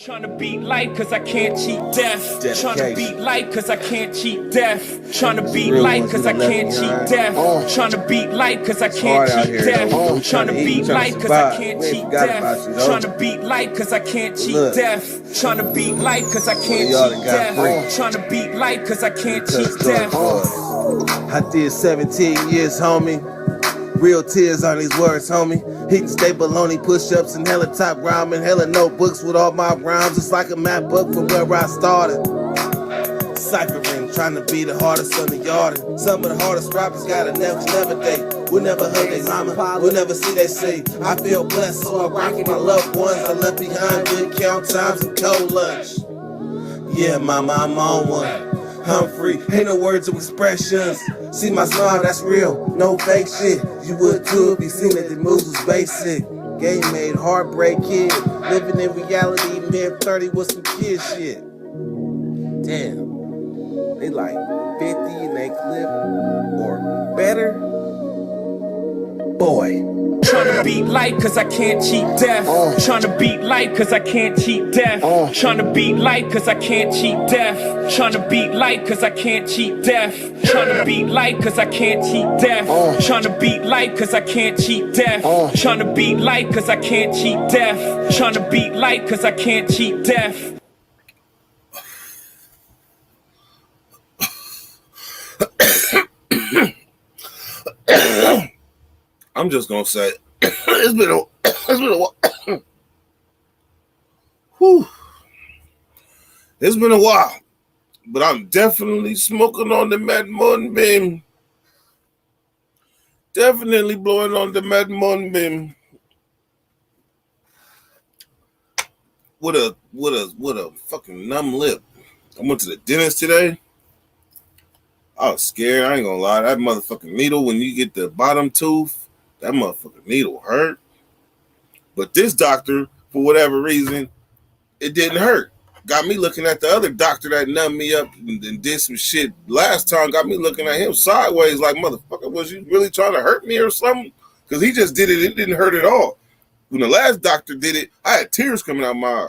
Trying to beat life cause I can't cheat death. Trying to beat life cause I can't cheat death. Trying to beat life cause I can't cheat death. Trying to beat life cause I can't cheat death. Trying to beat life cause I can't cheat death. Trying to beat life cause I can't cheat death. Trying to beat life cause I can't cheat death. Trying to beat life cause I can't cheat death. I did 17 years, homie. Real tears on these words, homie. Hitting staple baloney push-ups and hella top rhyming, hella notebooks with all my rhymes. It's like a map book from where I started. Ciphering, trying to be the hardest on the yard. Some of the hardest rappers got a never date. We'll never hug their mama, we'll never see they say. I feel blessed, so I rock with my loved ones. I left behind good count times and cold lunch. Yeah, mama, I'm on one. I'm free, ain't no words of expressions. See my smile, that's real, no fake shit. You would too if you seen that the moves was basic. Game made, heartbreak kid. Living in reality, mid-30 with some kid shit. Damn, they like 50 in they clip or better. Boy. Trying to beat life cause I can't cheat death. Trying to beat life cause I can't cheat death. Trying to beat life cause I can't cheat death. Trying to beat life cause I can't cheat death. Trying to beat life cause I can't cheat death. Trying to beat life cause I can't cheat death. Trying to beat life cause I can't cheat death. Trying to beat life cause I can't cheat death. I'm just gonna say it's been a while. Whew. It's been a while, but I'm definitely smoking on the Mad Moonbeam. Definitely blowing on the Mad Moonbeam. With a fucking numb lip. I went to the dentist today. I was scared. I ain't gonna lie. That motherfucking needle, when you get the bottom tooth, that motherfucking needle hurt. But this doctor, for whatever reason, it didn't hurt. Got me looking at the other doctor that numbed me up and did some shit last time. Got me looking at him sideways like, motherfucker, was you really trying to hurt me or something? Because he just did it. It didn't hurt at all. When the last doctor did it, I had tears coming out my eyes.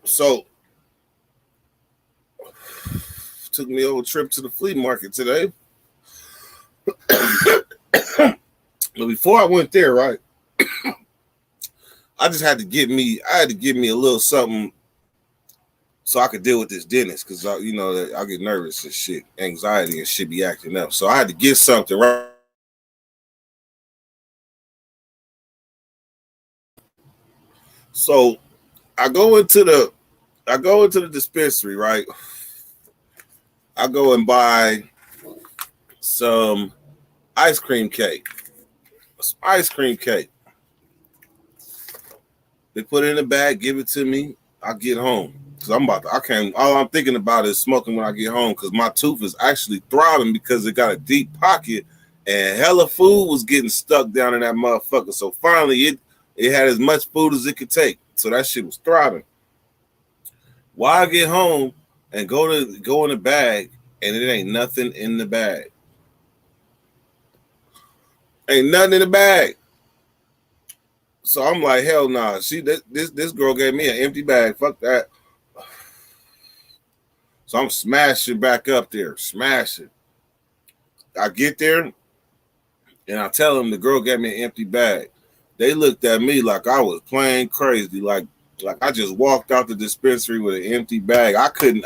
So, took me a whole trip to the flea market today. But before I went there, right, I had to give me a little something so I could deal with this dentist, because I get nervous and shit, anxiety and shit be acting up. So I had to get something, right? So I go into the dispensary, right? I go and buy some ice cream cake. Some ice cream cake. They put it in a bag, give it to me. I get home. Cause all I'm thinking about is smoking when I get home, because my tooth is actually throbbing because it got a deep pocket and hella food was getting stuck down in that motherfucker. So finally it had as much food as it could take. So that shit was throbbing. While I get home and go in the bag, and it ain't nothing in the bag. Ain't nothing in the bag. So I'm like, hell nah. This girl gave me an empty bag. Fuck that. So I'm smashing back up there. Smashing. I get there and I tell them the girl gave me an empty bag. They looked at me like I was playing crazy. Like I just walked out the dispensary with an empty bag. I didn't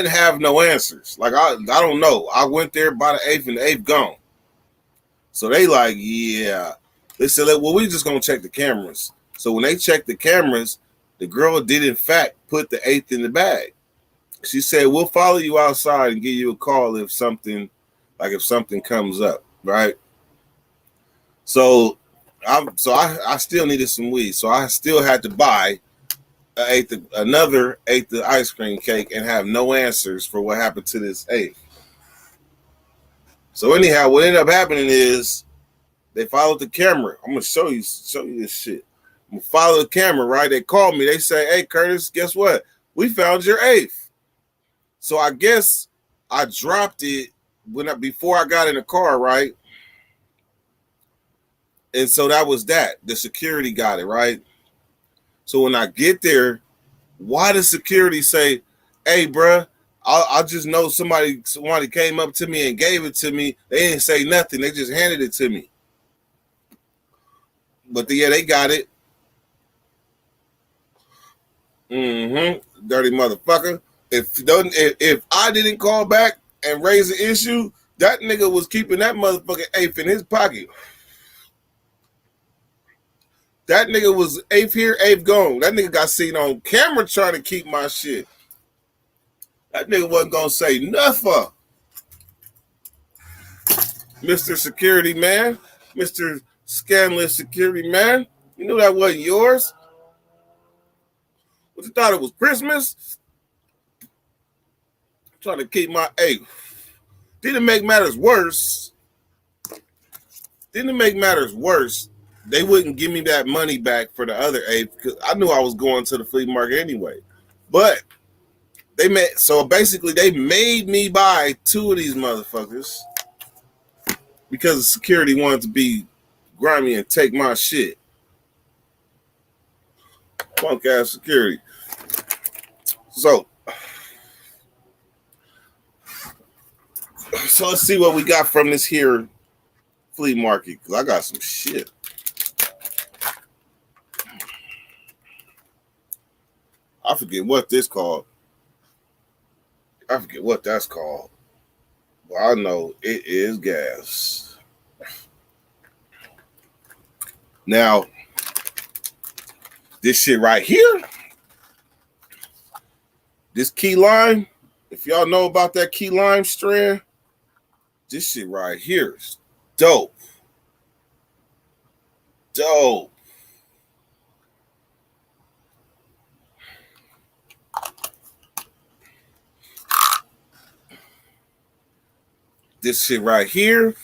have no answers. Like I don't know. I went there by the eighth and the eighth gone. So they like, yeah. They said, well, we just gonna check the cameras. So when they checked the cameras, the girl did in fact put the eighth in the bag. She said, we'll follow you outside and give you a call if something comes up, right? So I still needed some weed. So I still had to buy another eighth of ice cream cake and have no answers for what happened to this eighth. So anyhow, what ended up happening is they followed the camera. I'm gonna show you this shit. I'm gonna follow the camera, right? They called me. They say, hey, Curtis, guess what? We found your eighth. So I guess I dropped it before I got in the car, right? And so that was that. The security got it, right? So when I get there, why does security say, hey, bruh, I just know somebody came up to me and gave it to me. They didn't say nothing. They just handed it to me. But yeah, they got it. Dirty motherfucker. If I didn't call back and raise the issue, that nigga was keeping that motherfucking eighth in his pocket. That nigga was eighth here, eighth gone. That nigga got seen on camera trying to keep my shit. That nigga wasn't gonna say nothing. Mr. Security Man, Mr. Scandalous Security Man, you knew that wasn't yours? What, you thought it was Christmas? I'm trying to keep my eighth. Didn't make matters worse. They wouldn't give me that money back for the other eighth because I knew I was going to the flea market anyway. But they made me buy two of these motherfuckers because the security wanted to be grimy and take my shit. Punk ass security. So let's see what we got from this here flea market because I got some shit. I forget what this called. I forget what that's called. But I know it is gas. Now, this shit right here, this key lime, if y'all know about that key lime strand, this shit right here is dope. Dope. This shit right here,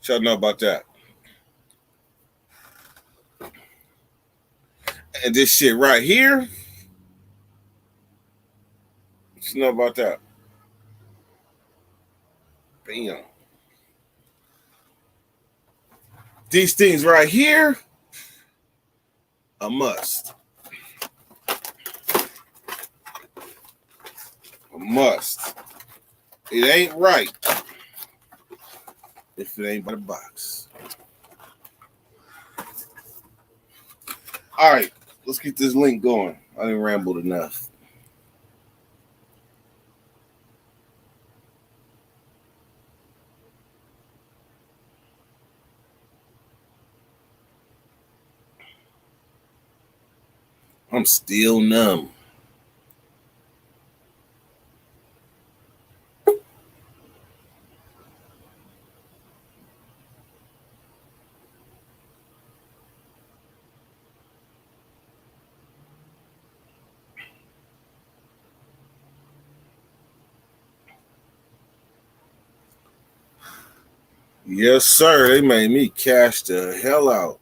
y'all know about that. And this shit right here, you know about that. Bam. These things right here, a must. Must. It ain't right if it ain't by the box. All right, let's get this link going. I didn't ramble enough. I'm still numb. Yes, sir. They made me cash the hell out.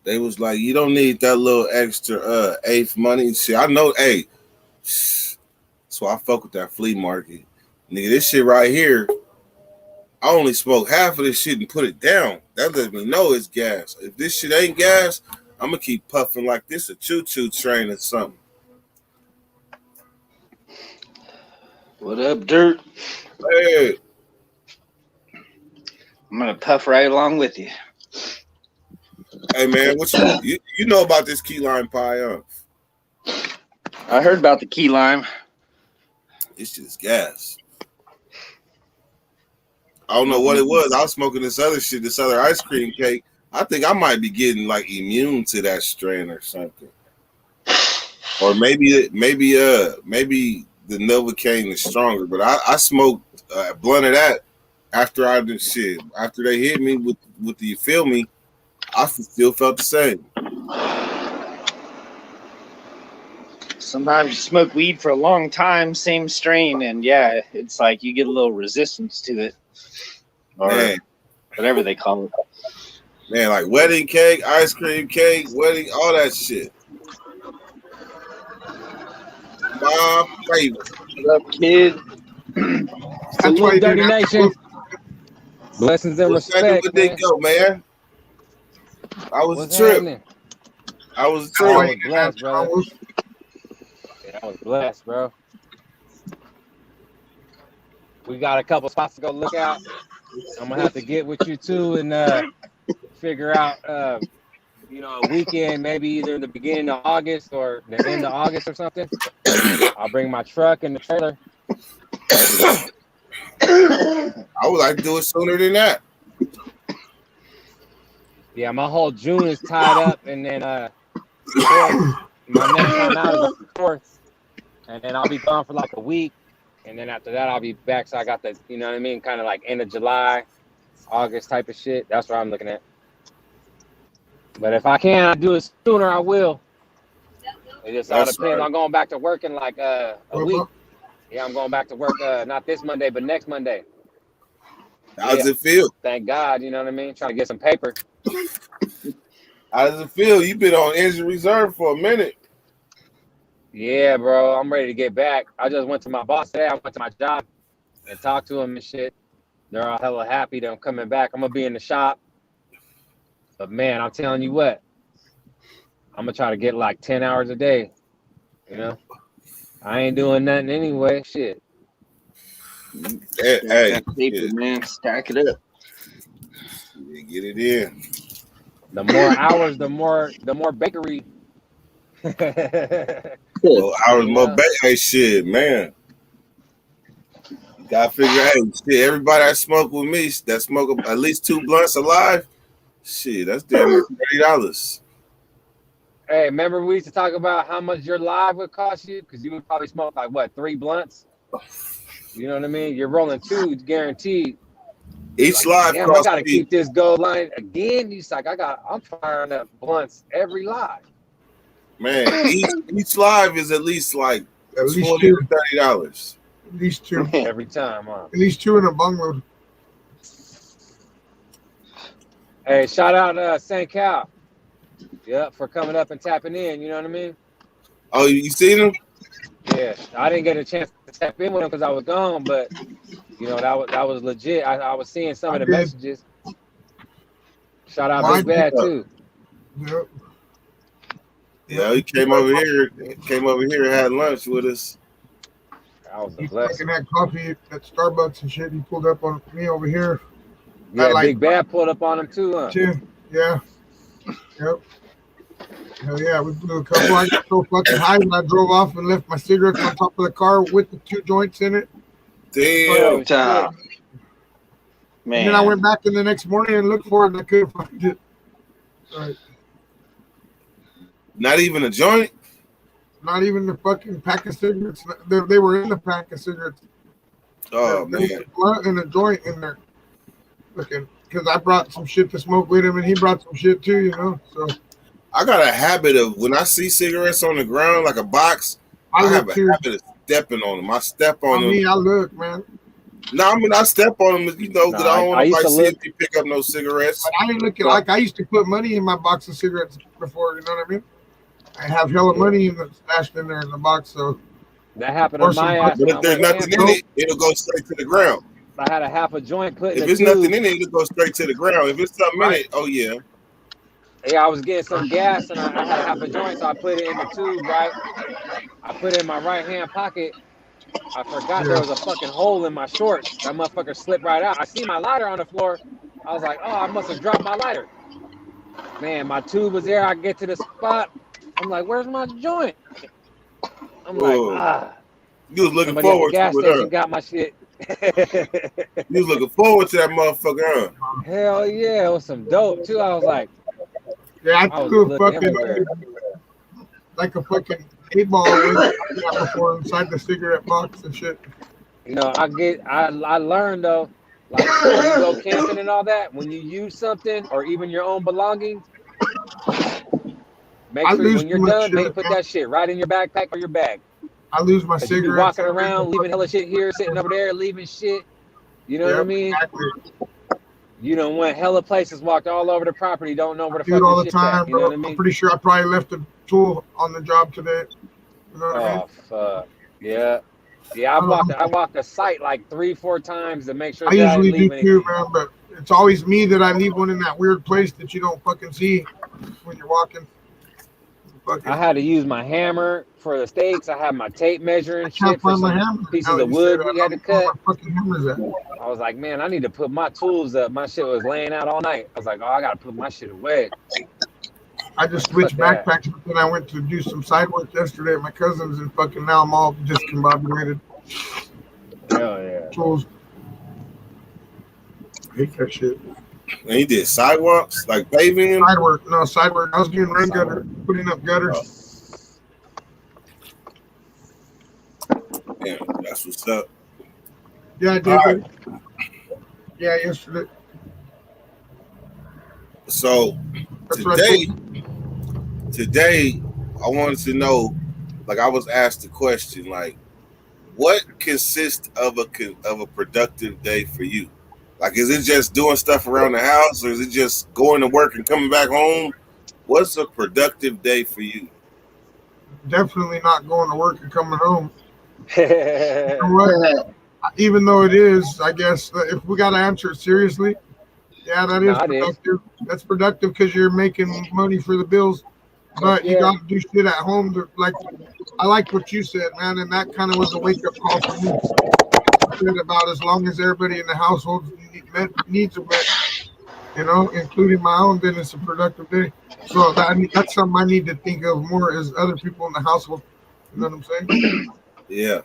They was like, you don't need that little extra eighth money. See, I know, hey, so I fuck with that flea market. Nigga, this shit right here, I only smoke half of this shit and put it down. That lets me know it's gas. If this shit ain't gas, I'm going to keep puffing like this a choo-choo train or something. What up, Dirt? Hey. I'm going to puff right along with you. Hey, man, what you know about this key lime pie, huh? I heard about the key lime. This shit is gas. I don't know what it was. I was smoking this other shit, this other ice cream cake. I think I might be getting like immune to that strain or something. Or maybe the Novocaine is stronger. But I smoked a blunt of that after I did shit. After they hit me with the, you feel me, I still felt the same. Sometimes you smoke weed for a long time, same strain, and yeah, it's like you get a little resistance to it. Or Man. whatever they call it. Man, like wedding cake, ice cream cake, wedding, all that shit. My favorite. What up, kid? That's why he Dirty didn't have to Nation. Blessings and What's happening respect, with they man. go, man? I was What's a trip. happening? I was a That's why trip. he didn't have Blessed, brother. troubles. Yeah, I was blessed, bro. We got a couple spots to go look out. I'm gonna have to get with you too and figure out you know, a weekend, maybe either in the beginning of August or the end of August or something. I'll bring my truck and the trailer. I would like to do it sooner than that. Yeah, my whole June is tied up, and then my next time out is the 4th, and then I'll be gone for like a week, and then after that I'll be back. So I got the, you know what I mean, kind of like end of July, August type of shit. That's what I'm looking at. But if I can do it sooner, I will. It just all That's depends. right. I'm going back to work in like a Well, week. Yeah, I'm going back to work not this Monday, but next Monday. How's Yeah. it feel? Thank God, you know what I mean? Trying to get some paper. How does it feel? You've been on injury reserve for a minute. Yeah, bro, I'm ready to get back. I just went to my boss today. I went to my job and talked to him and shit. They're all hella happy that I'm coming back. I'm gonna be in the shop. But man, I'm telling you what, I'm gonna try to get like 10 hours a day. You know, I ain't doing nothing anyway. Shit. Hey, That paper, shit. man, stack it up. Yeah, get it in. The more hours, the more bakery. Well, hours more Yeah. back. Hey, shit, man. You gotta figure out, hey, shit, everybody that smoke with me, that smoke at least 2 blunts alive, shit, that's damn near $30. Hey, remember we used to talk about how much your live would cost you? Because you would probably smoke like what, 3 blunts? You know what I mean? You're rolling 2 guaranteed. Each Like, live damn, I costs gotta me. keep this gold line again. He's like, I'm firing up blunts every live. Man, each live is at least like At least $20 two. to $30. At least two. Every time, huh? At least two in a bung load. Hey, shout out St. Cal. Yep, for coming up and tapping in, you know what I mean? Oh, you seen them? Yeah. I didn't get a chance to tap in with him because I was gone, but you know, that was legit. I was seeing some of the I did. messages. Shout out Mine Big Bad did. too. Yep. Yeah, he came over here and had lunch with us. That was a He's blessing. drinking that coffee at Starbucks and shit. He pulled up on me over here Yeah, like- Big Bad pulled up on him too, huh? too. Yeah. Yep. Hell yeah, we blew a couple. I got so fucking high when I drove off and left my cigarettes on top of the car with the 2 joints in it. Damn. Oh, Top. Man. And then I went back in the next morning and looked for it and I couldn't find it. Right. Not even a joint? Not even the fucking pack of cigarettes. They were in the pack of cigarettes. Oh, There was man. a blunt and a joint in there. Looking, because I brought some shit to smoke with him and he brought some shit too, you know. So I got a habit of when I see cigarettes on the ground, like a box, I have look a too. habit of stepping on them. I step on On them. me, I look, man. No, I mean, I step on them, you know, Nah, because I don't I want used to to see look- if you pick up no cigarettes. But I ain't looking like I used to put money in my box of cigarettes before, you know what I mean? I have hella money stashed in there in the box, so That happened Or to some my fuck- ass. But when if there's I went nothing camping. in it, it'll go straight to the ground. I had a half a joint put in If a there's tube. nothing in it, it'll go straight to the ground. If it's something in it, oh yeah. Yeah, I was getting some gas and I had a half a joint, so I put it in the tube, right? I put it in my right hand pocket. I forgot there was a fucking hole in my shorts. That motherfucker slipped right out. I see my lighter on the floor. I was like, oh, I must have dropped my lighter. Man, my tube was there. I get to the spot. I'm like, where's my joint? I'm Whoa. like, You was looking somebody at the forward gas to station it, got my shit. huh? You was looking forward to that motherfucker, huh? Hell yeah, it was some dope too. I was like, yeah, I I was threw a looking fucking everywhere. like a fucking 8-ball away before inside the cigarette box and shit. You know, I learned though, like when you go camping and all that, when you use something or even your own belongings, make I sure lose when you're too much done, shit. put that shit right in your backpack or your bag. I lose my 'Cause you be cigarettes. walking around, leaving hella shit here, sitting over there, leaving shit. You know what I Yep, mean? exactly. You done went hella places, walked all over the property, don't know where the Do fuck it all your the shit's at. time, You know bro. what I I'm mean? pretty sure I probably left a tool on the job today. You know what I mean? Oh fuck, yeah. Yeah, I walked the site like 3-4 times to make sure I that I usually didn't leave do anything. too, man, but it's always me that I leave one in that weird place that you don't fucking see when you're walking. I had to use my hammer for the steaks. I had my tape measure I and can't shit for find my some hammer. pieces Now of you say wood that, we had I to don't know where cut. my fucking hammer's at. I was like, man, I need to put my tools up. My shit was laying out all night. I was like, oh, I gotta put my shit away. I just switched Fuck that. backpacks, but then I went to do some side work yesterday at my cousin's, and fucking now I'm all discombobulated. Hell yeah. Tools. I hate that shit. And he did sidewalks, like paving. Side work. No, side work. I was doing rain gutter, putting up gutters. Yeah, that's what's up. Yeah, I did. All right. Yeah, yesterday. So That's what I today, I wanted to know, like I was asked the question, like, what consists of a productive day for you? Like, is it just doing stuff around the house, or is it just going to work and coming back home? What's a productive day for you? definitely not going to work and coming home. Yeah. You know what? Even though it is, I guess if we got to answer it seriously, yeah, that is Nah, it is. productive. That's productive because you're making money for the bills, but you Yeah. got to do shit at home. Like, I like what you said, man, and that kind of was a wake up call for me. Said about as long as everybody in the household needs are met, you know, including my own, then it's a productive day. So that's something I need to think of more as other people in the household. You know what I'm saying? Yeah.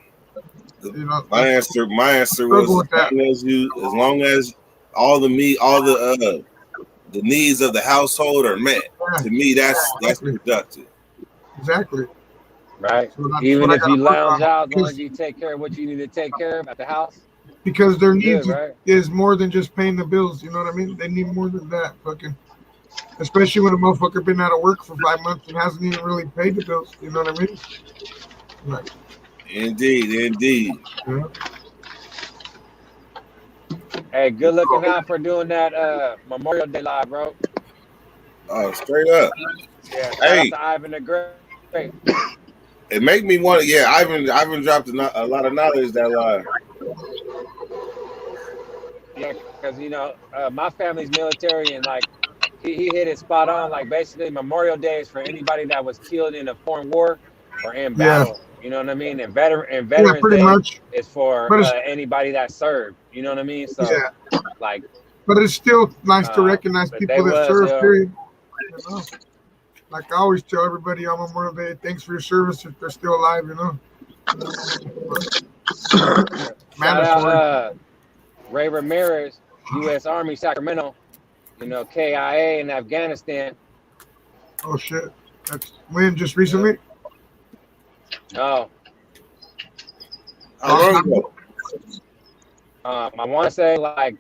You know, My answer was Struggle with that. as long as all the needs of the household are met. To me, that's productive. exactly. Right. So that's Even what I if gotta you work lounge on, out, as long as you take care of what you need to take care of at the house. because their needs Good, right? is more than just paying the bills. You know what I mean? They need more than that. Fucking, especially when a motherfucker been out of work for 5 months and hasn't even really paid the bills. You know what I mean? Like, Indeed. yeah. Hey, good looking out for doing that Memorial Day live, bro. Oh, straight up. Yeah. Shout Hey. out to Ivan the Great. It make me want to. Yeah, Ivan dropped a lot of knowledge that live. Yeah, because my family's military, and like he hit it spot on. Like basically, Memorial Day is for anybody that was killed in a foreign war or in battle. You know what I mean? And Veterans pretty Day much. is for But it's- anybody that served. You know what I mean? So Yeah. like, But it's still nice to recognize but people they that was, serve, yeah. period. You know? Like I always tell everybody on Memorial Day, thanks for your service if they're still alive, you know. Shout Mandatory. out Ray Ramirez, U.S. Army, Sacramento. KIA in Afghanistan. Oh shit. That's when just recently? Oh, How long ago? I want to say like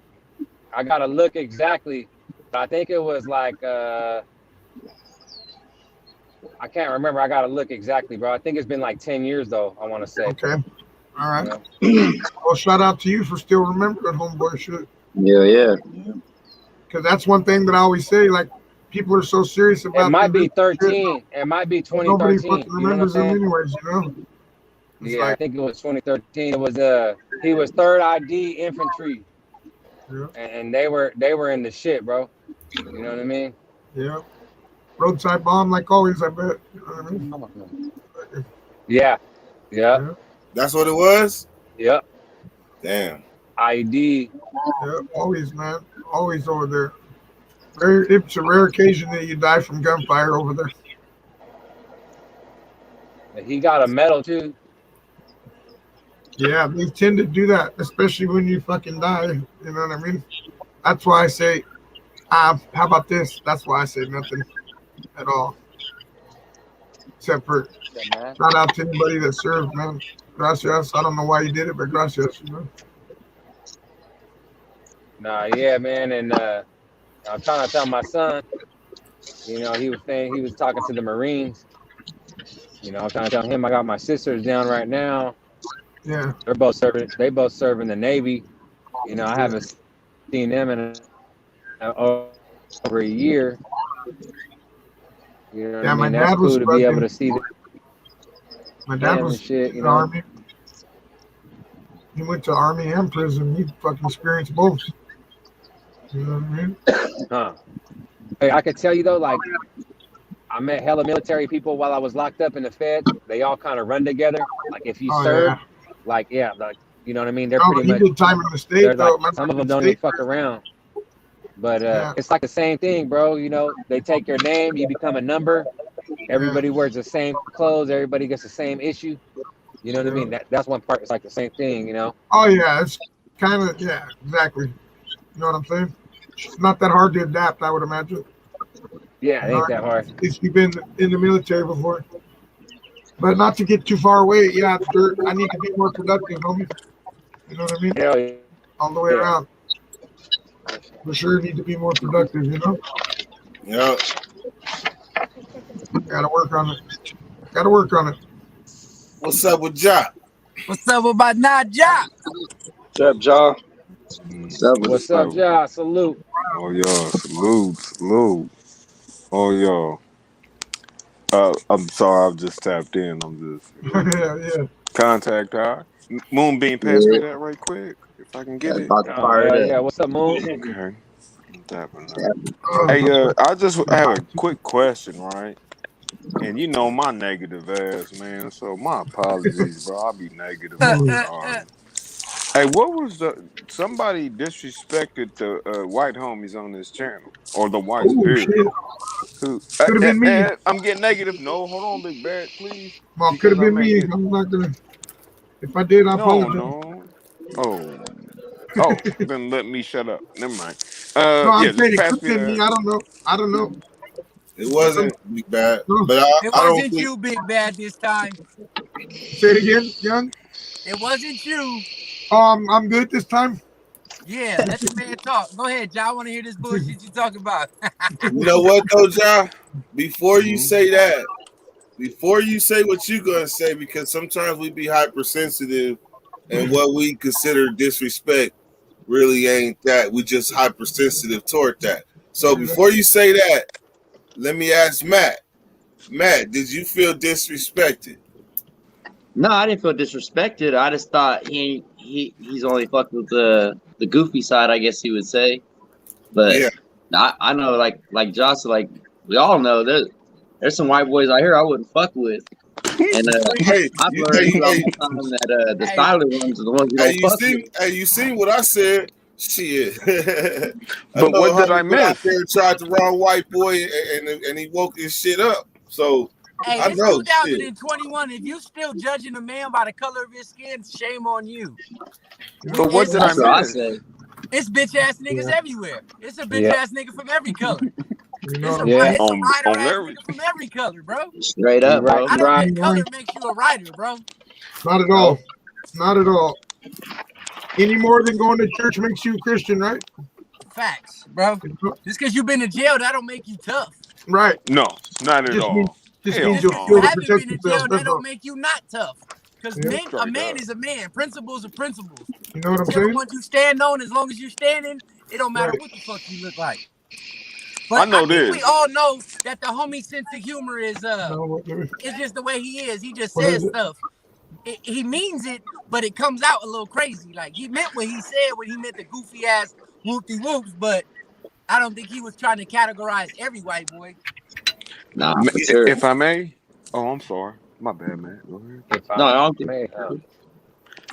I gotta look exactly, but I think it was like I can't remember. I gotta look exactly, bro. I think it's been like 10 years though. I want to say. Okay. All right. Yeah. Well, shout out to you for still remembering homeboy shit. Yeah. Because that's one thing that I always say. Like people are so serious about. It might be this shit, 13. It might be nobody 2013. fucking You know what I'm remembers them saying? anyways, you know. It's Yeah, I like, think it was 2013. It was he was 3rd ID infantry, yeah, and they were in the shit, bro. You know what I mean? yeah. Roadside bomb, like always. I bet. You know what I mean? Yeah. Yeah. That's what it was. Yep. Damn. ID. Yeah, always, man. Always over there. It's a rare occasion that you die from gunfire over there. He got a medal too. Yeah, they tend to do that, especially when you fucking die. You know what I mean? That's why I say, how about this? That's why I say nothing at all. Except for Yeah, shout out to anybody that served, man. Gracias. I don't know why you did it, but gracias, you know? Nah, yeah, man, and I'm trying to tell my son. He was saying he was talking to the Marines. I'm trying to tell him I got my sisters down right now. Yeah. They both serve in the Navy. I haven't seen them in over a year. You know what Yeah, I my mean? That's dad was cool to be able fucking- to see them My dad and was shit, in the Army. He went to Army and prison. He fucking experienced both. You know what I mean? Huh. Hey, I could tell you though, like I met hella military people while I was locked up in the Fed. They all kind of run together. Like if you Oh, serve, yeah. like like you know what I mean. They're No, but pretty he much. did time in the state, They're though. like some of them don't State, even fuck around. But Yeah. it's like the same thing, bro. You know, they take your name, you become a number. Everybody wears the same clothes. Everybody gets the same issue. You know what I mean? That's one part. It's like the same thing, you know? Oh, yeah. It's kind of, yeah, exactly. You know what I'm saying? It's not that hard to adapt, I would imagine. Yeah, it ain't that hard. At least you've been in the military before. But not to get too far away. Yeah, I need to be more productive, homie. You know what I mean? Hell yeah. All the way around. For sure, need to be more productive, you know? Yeah. Gotta work on it. Gotta work on it. What's up with Ja? What's up about Naja? What's up, Jaw? What's up, y'all? Salute. Oh, y'all. Salute. Oh, y'all. I'm sorry, I've just tapped in. I'm just Yeah. contact high. Moonbeam, pass me that right quick if I can get it. Yeah. What's up, Moon? Okay. I'm tapping that. Hey, I just have a quick question, right? And you know my negative ass, man. So my apologies, bro. I'll be negative. Hey, what was somebody disrespected the white homies on this channel or the whites? Period. Who? Could have been me. I'm getting negative. No, hold on, Big Bad, please. Well, could have been me. I'm not gonna. If I did, I apologize. No. Oh, then let me shut up. Never mind. No, I'm saying it pass could have been me. I don't know. It wasn't Big Bad, No. but It I don't wasn't think you, Big Bad, this time. Say it again, Young. It wasn't you. I'm good this time. Yeah, let the man talk. Go ahead, John. I want to hear this bullshit you talking about. you know what though, Ja? Before you say that, before you say what you're gonna say, because sometimes we be hypersensitive and what we consider disrespect really ain't that. We just hypersensitive toward that. So before you say that, let me ask Matt. Matt, did you feel disrespected? No, I didn't feel disrespected. I just thought he's only fucked with the goofy side, I guess you would say. But Yeah. I know, like Josh, like we all know, there's some white boys out here I wouldn't fuck with. And Hey, I've learned that the stylish ones are the ones you don't fuck with. you seen what I said? Shit. But what did I Out miss? there and tried the wrong white boy and he woke his shit up. So Hey, I it's know, 2021. If you still judging a man by the color of his skin, shame on you. But what did I That's what I miss? say. It's bitch ass niggas everywhere. It's a bitch Yeah. ass nigga from every color. You know what I'm Yeah. It's a On rider ass every- nigga from every color, bro. Straight up, bro. I don't Right. think color makes you a rider, bro. Not at all. Not at all. Any more than going to church makes you a Christian, right? Facts, bro. Just because you've been in jail, that don't make you tough. Right. No, not at Just all. means- Just Hell means Just you'll because feel you to haven't protect been in jail, yourself. that That's all. don't make you not tough. Because Yeah. a man Straight is a man. Principles are principles. You know what I'm Whichever saying? ones you stand on, as long as you're standing, it don't matter Right. what the fuck you look like. But I know think this. we all know that the homie sense of humor is No, it's just the way he is. He just What says is it? stuff. He means it, but it comes out a little crazy. Like he meant what he said when he meant the goofy ass whoopty whoops, but I don't think he was trying to categorize every white boy. Nah, for sure. If I may. Oh, I'm sorry. My bad, man. Go ahead. No, I don't Man,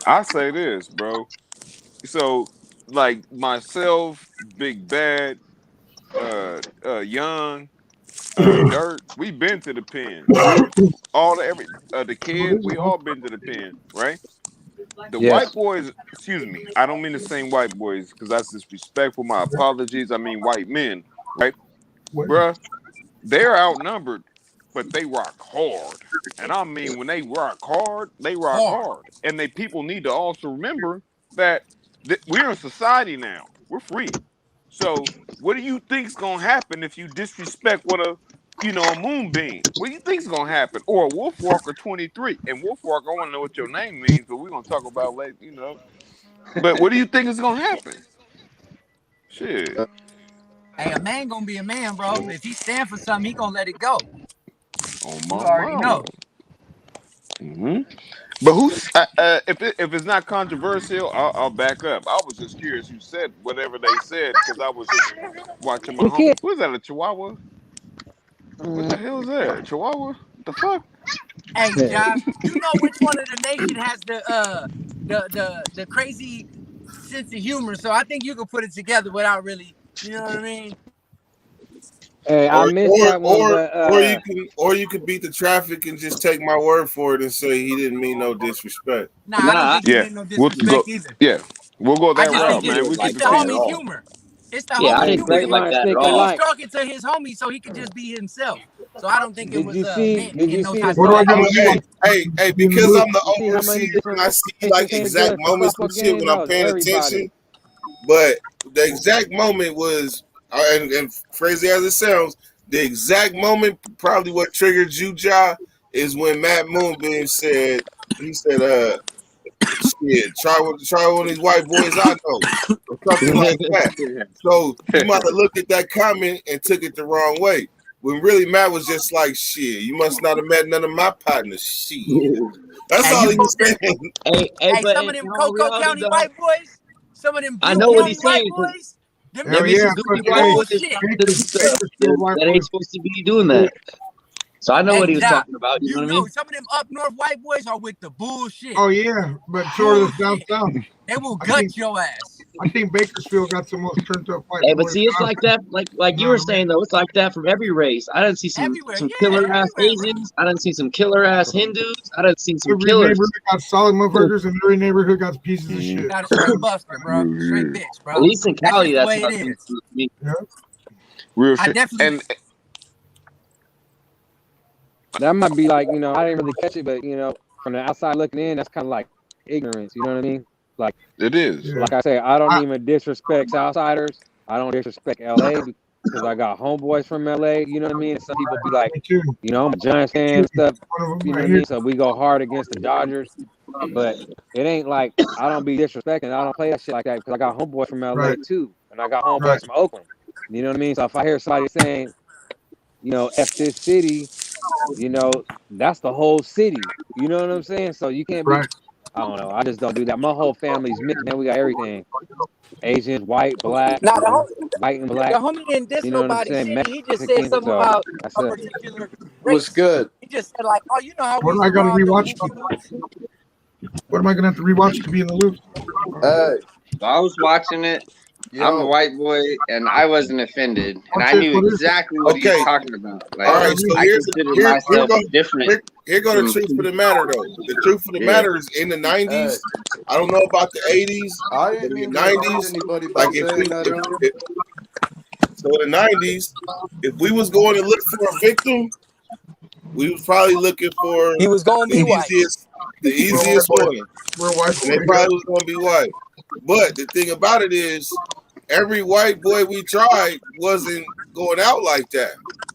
I say this, bro. So, like myself, Big Bad, Young, Dirt, we been to the pen. The kid, we all been to the pen, right? The Yes. white boys, excuse me, I don't mean the same white boys because that's disrespectful. My apologies. I mean white men, right? Bruh, they're outnumbered, but they rock hard. And I mean, when they rock hard, they rock hard. And people need to also remember that we're in society now. We're free. So what do you think's gonna happen if you disrespect a Moonbeam? What do you think's gonna happen? Or a Wolfwalker 23. And Wolfwalker, I want to know what your name means, but we're gonna talk about later, But what do you think is gonna happen? Shit. Hey, a man gonna be a man, bro. If he stand for something, he gonna let it go. Oh You my already know. Hmm. But who's if it's not controversial, I'll back up. I was just curious who said whatever they said because I was just watching my The home. kid. Who is that? A Chihuahua? What the hell is that? Chihuahua? What the fuck? Hey, Josh, you know which one of the nation has the crazy sense of humor? So I think you can put it together without really, you know what I mean? Hey, I missed that one, but Or you could beat the traffic and just take my word for it and say he didn't mean no disrespect. Nah, I don't Nah, think he Yeah, meant no we'll go. disrespect either. Yeah, we'll go I that just I think route, didn't see man. it We like keep it's it the that at simple. homie's all. humor. It's the Yeah, I homie's didn't humor. take it like that at He all. was talking to his homie so he could just be himself. So I don't think it did was you see? meant Did in you no see type the What do I of got I'm to a, do? because I'm the You see how many overseer and I different see nations like came exact together for moments softball and shit game? when That I'm was paying everybody. attention. But the exact moment was, and crazy as it sounds, the exact moment, probably what triggered you, Ja, is when Matt Moonbeam said, he said, shit, try one of these white boys I know, or something like that. So you might have looked at that comment and took it the wrong way. When really Matt was just like, shit, you must not have met none of my partners. Shit. That's Hey, all you he was supposed to, saying. hey, But some of in them all Cocoa reality, County though, white boys, some of them I Butte know what County he's white saying. boys, them Hell There be niggas yeah, some is goofy fucking white hey, boys that's bullshit. trying to do stuff Bakersfield white that ain't boys. supposed to be doing that. So I know Hey, what he was Jock, talking about. You know you what I know mean? some of them up north white boys are with the bullshit. Oh yeah, but so are the down Bullshit. south. They will I gut think your ass. I think Bakersfield got the most turned up white Hey, but boys. see, it's like that, like You you know were what I mean? saying though, it's like that from every race. I done see Everywhere, some yeah, killer ass everywhere, bro. Asians. I done see some killer ass Hindus. I done seen some Every killers. neighborhood got solid motherfuckers, and every neighborhood got pieces of shit. Got a straight buster, bro. Straight bitch, bro. At least in That's Cali, just the that's way how it it seems is. to me. Yeah. Real I shit. definitely. And That might be like, I didn't really catch it, but from the outside looking in, that's kind of like ignorance. You know what I mean? Like, it is. Yeah. like I say, I don't I- even disrespect outsiders. I don't disrespect LA because I got homeboys from LA. You know what I mean? And some people be like, Me too. I'm a Giants fan and stuff. One of them You know right what I here. mean? So we go hard against the Dodgers. But it ain't like I don't be disrespecting. I don't play that shit like that because I got homeboys from LA Right. too, and I got homeboys Right. from Oakland. You know what I mean? So if I hear somebody saying, F this city, that's the whole city. You know what I'm saying? So you can't be. Right. I don't know. I just don't do that. My whole family's mixed, man. We got everything: Asians, white, black, Nah, white and the black. homie didn't diss You know what I'm nobody. saying? Shit, he just said Mexican. something So about that's a it. particular What's race. good? He just said like, oh, you know how we What am used I to gonna rob them rewatch? goofy whoops? What am I gonna have to rewatch to be in the loop? Hey, So I was watching it. I'm a yo. white boy, and I wasn't offended, and What's I it? knew What is it? exactly what he Okay. was talking about. Like, All right, so I here's consider here myself go different. here go the truth of the matter though. The truth of the Yeah. matter is in the Hey, '90s. I don't know about the '80s, I but didn't in the even offend '90s, anybody by like if saying we that earlier. so in the '90s, if we was going to look for a victim, we was probably looking for He was gonna be white. the easiest one, We're white and they boys. probably was gonna be white. But the thing about it is, every white boy we tried wasn't going out like that.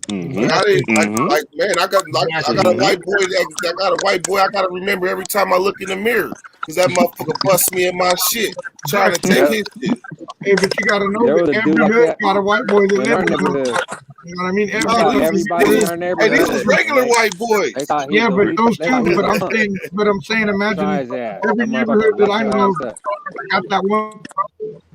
Like I didn't like man. I got a white boy. I got a white boy. I gotta remember every time I look in the mirror because that motherfucker busts me in my shit trying to take his shit. Hey, but you gotta know There was that a dude every like hood that got a white boy that in our lives in neighborhood. it. You know what I mean? We Every thought hood. everybody in our Hey, neighborhood. these was regular and white boys. They thought Yeah, but those they thought two. he was But a I'm punk. saying, Try imagine his ass. every That neighborhood motherfucker that locked I your know ass up. got that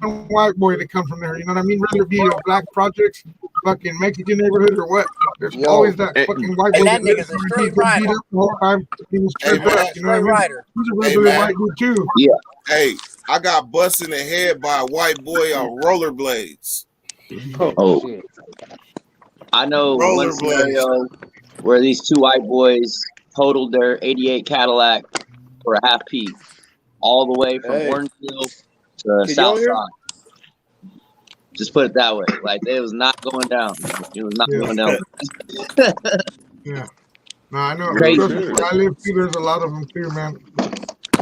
one white boy that comes from there. You know what I mean? Whether it be a black projects, fucking Mexican neighborhood or what, there's always Yo, that Hey, fucking white And boy that that lives nigga's a there. straight He's been beat rider. up the whole time. He was Hey stripped up. man, You know what I Straight mean? rider. He's a hey regular man, white dude too. Yeah. hey, I got busted in the head by a white boy on rollerblades. Oh, Shit. I know one Rollerblades. scenario where these two white boys totaled their '88 Cadillac for a half P, all the way from hey, Orangeville to can y'all South hear? Side. Just put it that way. Like it was not going down. It was not Yeah, going down. yeah. No, I know. real Trust me, shit. where I live too, there's a lot of them too, man.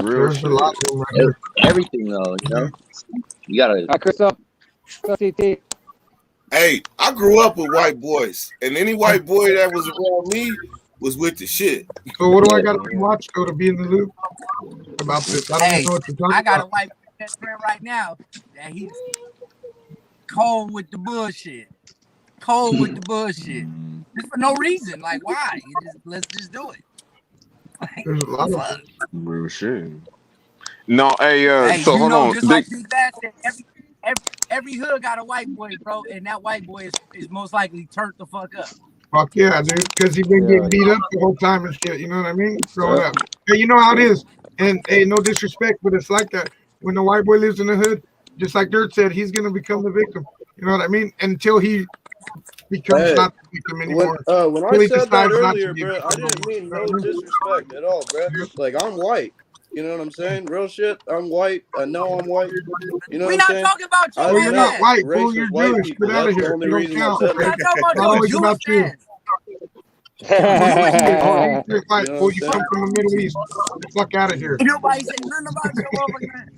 Real There's a lot shit. of them right here. Everything though, you gotta. Hi, Christoph. TT. Hey, I grew up with white boys, and any white boy that was around me was with the shit. So what do I Yeah. got to watch though to be in the loop about this? I don't Hey, even know what you're talking I got a about. white best friend right now that he's cold with the bullshit. Cold with the bullshit. Just for no reason. Like why? Let's just do it. There's a lot of them. Real shit. No, hey, Hey, so you hold know, on. just like Big Bad said, every hood got a white boy, bro, and that white boy is most likely turned the fuck up. Fuck yeah, dude. Because he been getting beat up the whole time and shit. You know what I mean? Growing up. Hey, you know how it is. And hey, no disrespect, but it's like that. When the white boy lives in the hood, just like Dirt said, he's gonna become the victim. You know what I mean? Until he becomes not the victim anymore. When I said that earlier, bro, I didn't mean no disrespect at all, bro. Like, I'm white. You know what I'm saying? Real shit. I'm white. I know I'm white. You know We're what I'm not saying? talking about you, I You're not hate white, fool. racist You're white Jewish. people. Get out of That's the here. only You don't reason I count. said We're that. not talking Not about always you, about you. Jewish You're white, fool. You come from the Middle East. Get the fuck out of here. Nobody said nothing about your motherfucking man.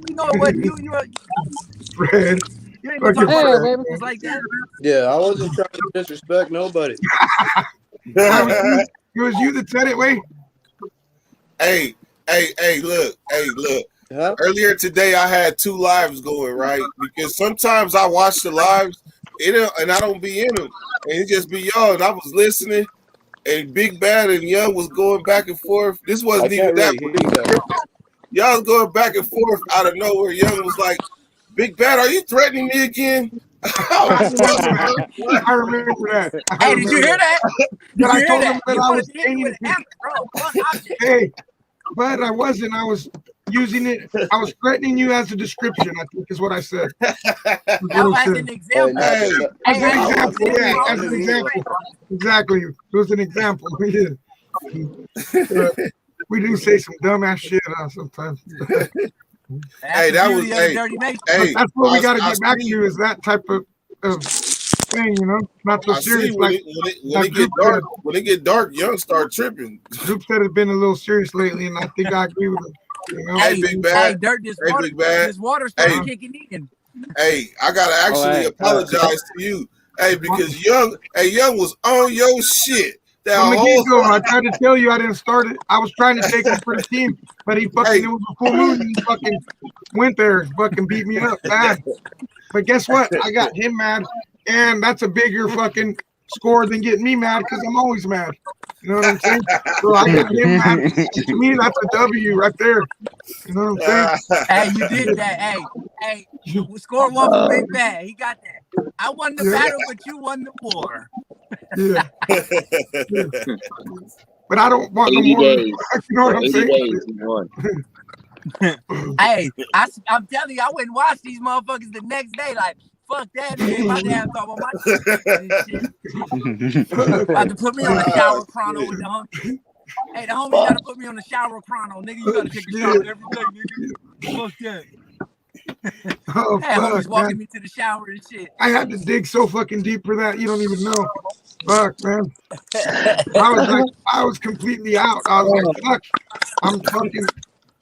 You know what? Fred. You ain't Fucking gonna talk Fred. about people's like that. Yeah, I wasn't trying to disrespect nobody. It was you that said it, wait. Hey, look. Huh? Earlier today, I had 2 lives going, right? Because sometimes I watch the lives and I don't be in them. And it just be y'all. And I was listening, and Big Bad and Young was going back and forth. This I wasn't even can't that. really hear you though. Y'all was going back and forth out of nowhere. Young was like, Big Bad, are you threatening me again? I remember that. Hey, did you hear that? But I You told hear him that? that You I put was it in saying with it. an amp, bro. Fuck option. Hey, but I wasn't. I was using it. I was threatening you as a description, I think is what I said. Oh, as an example. Hey, As an Hey, example, yeah, I as was an example. Exactly. It was an example. We did. We do say some dumbass shit sometimes. Hey, that was Dirty Nation. hey. That's what we I- got to I get back see- to is that type of thing, you know, not so I see serious. when Like it get dark. When it get dark, Young start tripping. Duke said it's been a little serious lately, and I think I agree with him. You know? Hey, Big Bad. Hey, Dirt, this Hey, Big Bad. water started Hey. kicking in. Hey, I gotta actually hey, apologize to you. Hey, because Young was on your shit. That From the whole get-go, I tried to tell you I didn't start it. I was trying to take him for the team, but he fucking, it was a full moon, and he fucking went there and fucking beat me up bad. But guess what? I got him mad, and that's a bigger fucking score than getting me mad because I'm always mad. You know what I'm saying? So I got him mad. To me, that's a W right there. You know what I'm saying? Hey, you did that. Hey, we scored one for Big Bad. He got that. I won the battle, but you won the war. Yeah. But I don't want no 80 more. days. You know what I'm 80 saying? days he won. Hey, I'm telling you, I went and watched these motherfuckers the next day. Like, fuck that, man. My dad thought about my shit. About to put me on a shower chrono with the homie. Hey, the homie gotta put me on the shower chrono, nigga. You gotta take a shower every day, nigga. Fuck that. Oh, Hey, homie's fuck, walking man. me to the shower and shit. I had to dig so fucking deep for that. You don't even know. Fuck, man. I was completely out. I was like, fuck. I'm fucking.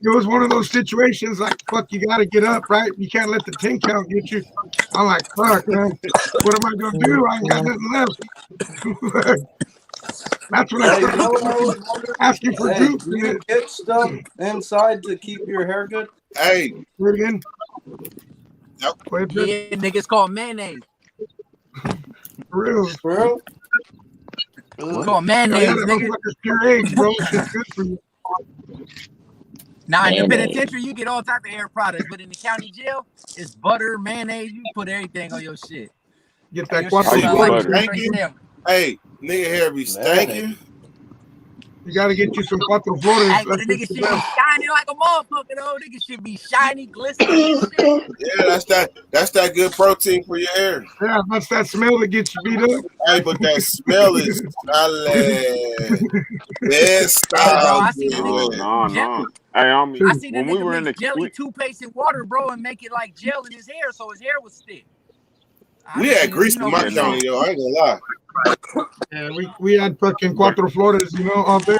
It was one of those situations like, fuck, you got to get up, right? You can't let the 10 count get you. I'm like, fuck, man. What am I going to do? I ain't got nothing left. That's when I Hey, you know what I started was wondering? asking for Hey, Duke. do you get stuff inside to keep your hair good? Hey, Do it again. Yep. Go ahead, Dick. Yeah, niggas called mayonnaise. For real. For real? It's called Yeah, mayonnaise, that nigga. motherfucker's pure eggs, bro. It's good for you. Now in the Mayonnaise. penitentiary, you get all type of hair products, but in the county jail, it's butter, mayonnaise. You put everything on your shit. Get Hey, that your shit I use smell like butter. a straight Thank you. sandwich. hey, nigga hair be stanking. You got to get you some Cuatro Flores. Hey, but the nigga shit be shiny like a motherfucker, though. Nigga shit be shiny, glistening and shit. Yeah, that's that good protein for your hair. Yeah, that's that smell that gets you beat up. Hey, but that smell is solid. It's Hey, bro, I solid. see the nigga No. jelly. Hey, I homie, see the when we nigga were in mix the jelly, toothpaste, and water, bro, and make it like gel in his hair, so his hair would stick. We had grease in my Yeah, no. county, though. I ain't gonna lie. Yeah, we had fucking Cuatro Flores, you know, all day.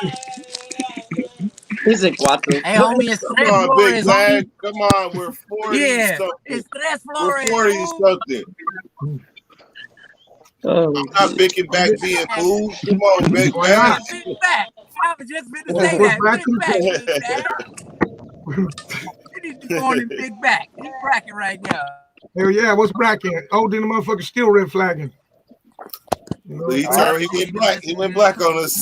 He's in Cuatro. Hey, homie, it's Come Tres on, Big Flores, Bad. homie. Come on, we're 40 Yeah, something. it's Tres We're Flores, 40 fool. something. Oh, I'm not picking back being blue. Come on, Big Why Bad. not? Big back. I was just finna say What's that. back? Big back, Big Dad. You need to go on and big back. He's bracking right now. Hell yeah, what's bracking? Oh, then the motherfucker still red flagging. You know, He went black. He went black on us.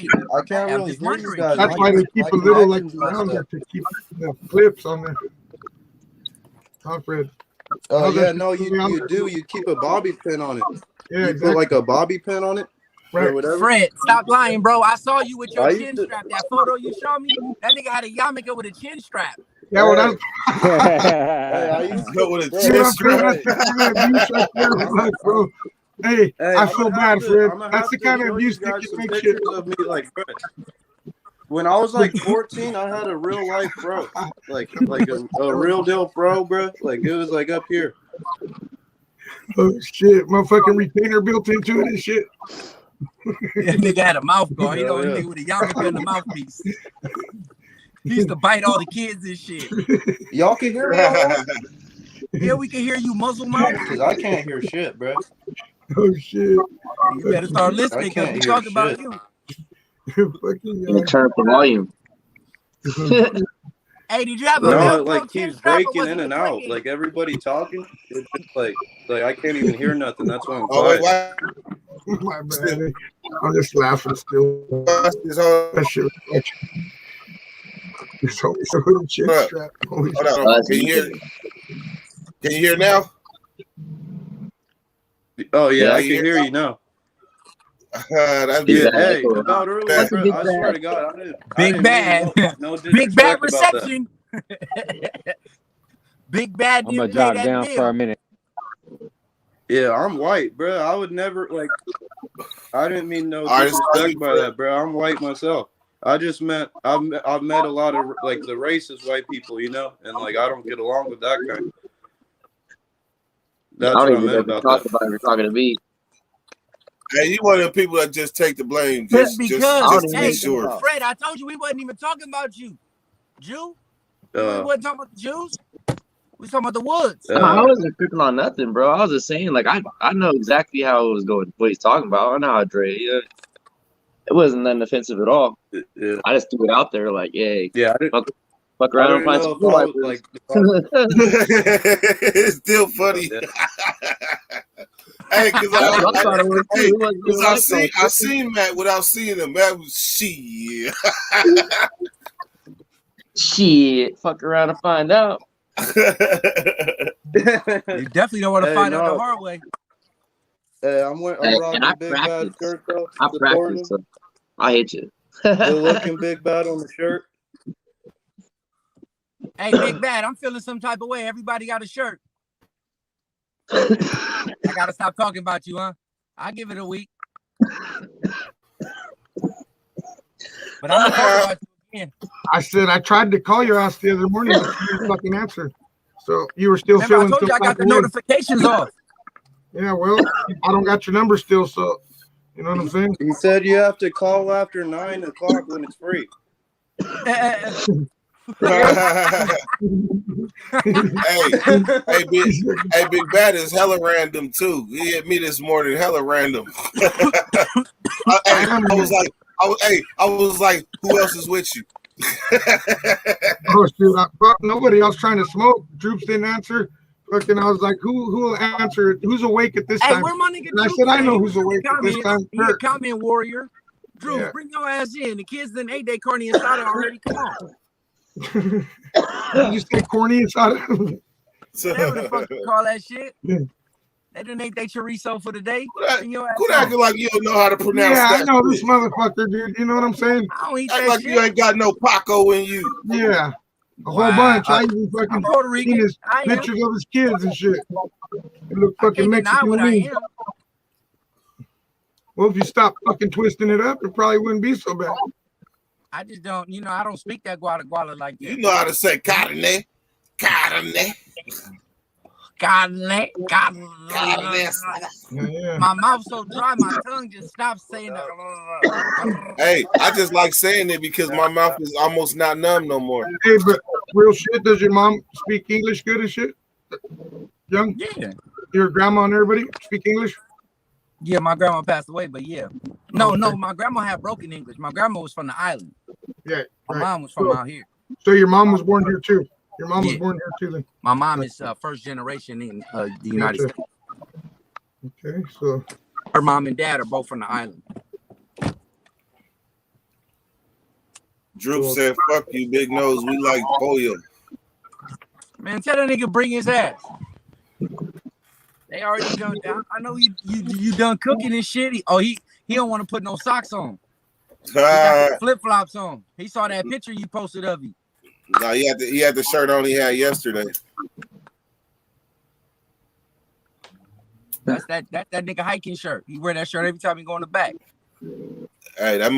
hey, I can't I'm really just hear you wondering. guys. That's My- why they keep my a little like connection's messed around there up. to keep the clips on there. Huh, Fred? Oh How's that yeah, shit no, still on you there? do. You keep a bobby pin on it. Yeah, You exactly. put like a bobby pin on it Right. or whatever. Fred, stop lying, bro. I saw you with your I chin used to- strap. That photo you showed me, that nigga had a yarmulke with a chin strap. Yeah, well, that's Hey, I used Go with a bro, you know what I'm chest saying. strap. That's the kind of abuse right there, like, bro. Hey, Hey, I feel bad, Fred. That's the kind of show abuse you that guys can some make pictures shit. of me, like, bro. When I was like 14, I had a real life fro, like a real deal fro, bro. Like it was like up here. Oh shit, motherfucking retainer built into it and shit. That nigga had a mouth guard. You know, Yeah, a nigga with a yarmulke and a mouthpiece. He used to bite all the kids and shit. Y'all can hear me all right? Yeah, we can hear you, muzzle mouth. Cause I can't hear shit, bro. Oh shit. You better start I listening because can't we hear talking about shit. you. Fucking Turn up the volume. Hey, did you have a No, Velcro it like chin keeps strap or breaking was in it and a out. clicky? Like everybody talking, it's just like I can't even hear nothing. That's why I'm Oh wait, quiet. why? my bad. I'm just laughing still. That shit was like it's always a little chin Hold up. strap. Holy Hold shit. on. Can you hear? Can you hear now? Oh yeah, Yeah. I can hear you now. That's Big Yeah, bad hey, echo. about earlier, That's a bro, big I bad. swear to God, I Big didn't bad. mean no Big bad disrespect about that. reception. Big bad I'm gonna didn't pay jog that down for a bill. minute. Yeah, I'm white, bro. I would never like. I didn't mean no All right, it's disrespect good, by that, bro. I'm white myself. I just meant I've met a lot of like the racist white people, you know, and like I don't get along with that kind. That's I what don't I even know meant if you're about talking that. about if you're talking to me. Hey, you one of the people that just take the blame just Because, just to hey, be sure. Fred, I told you we wasn't even talking about you. Jew? We Uh, wasn't talking about the Jews. We talking about the Woods. I wasn't tripping on nothing, bro. I was just saying, like, I know exactly how it was going, what he's talking about. I know how Dre. Yeah, it wasn't nothing offensive at all. yeah, I just threw it out there, like, hey, yeah. I didn't, fuck I around and didn't find know some if I was wipers. like. It's still funny. Hey, because I seen Matt without seeing him. Matt was shit. Shit, fuck around and find out. You definitely don't want to find out the hard way. I'm rocking And I Big Bad practice. shirt though. I Supporting practice. So I hit you. Good looking Big Bad on the shirt. Hey, Big Bad, I'm feeling some type of way. Everybody got a shirt. I gotta stop talking about you, huh? I'll give it a week. But I'm gonna talk about you again. I said I tried to call your ass the other morning, but you didn't fucking answer. So you were still Remember, I feeling told you I got the notifications off. Yeah, well, I don't got your number still, so you know what I'm saying? He said you have to call after 9 o'clock when it's free. hey, Big Bad is hella random too. He hit me this morning, hella random. I was like, who else is with you? Oh shoot! Nobody else trying to smoke. Droops didn't answer. Fucking, I was like, who will answer? Who's awake at this Hey, time? where my nigga And I Drew said, I at? know He who's was in the awake at this time. comments. He a comment warrior. Drew, Yeah. bring your ass in. The kids done ate their carne asada already. Come on. Did you say corny inside? Whatever the fuck you call that shit. Yeah. They done ate their chorizo for the day. Bring your ass Quit on. acting like you don't know how to pronounce Yeah, that. I know shit. this motherfucker, dude. You know what I'm saying? I don't eat Act that like shit. you ain't got no Paco in you. Yeah, a whole Wow. bunch. I even fucking I'm Puerto seen Rican. his I am. pictures of his kids and shit. They look I fucking can't deny Mexican what to I me. am. Well, if you stop fucking twisting it up, it probably wouldn't be so bad. I just don't, I don't speak that guala like that. You know how to say carne. Carne. Yeah. My mouth's so dry, my tongue just stops saying that. Hey, I just like saying it because my mouth is almost not numb no more. Hey, but real shit, does your mom speak English good and shit? Young? Yeah. Your grandma and everybody speak English? Yeah, my grandma passed away, but yeah. No, my grandma had broken English. My grandma was from the island. Yeah. My Right. mom was from out here. So your mom was born here too? Your mom was Yeah. born here too then? My mom is first generation in the United Gotcha. States. Okay, so Her mom and dad are both from the island. Drew said, fuck you, big nose. We like pollo. Man, tell that nigga bring his ass. They already done. I know you done cooking and shit. He don't want to put no socks on. He got flip flops on. He saw that picture you posted of him. No, he had the shirt on he had yesterday. That's that nigga hiking shirt. He wear that shirt every time he go in the back. Hey, I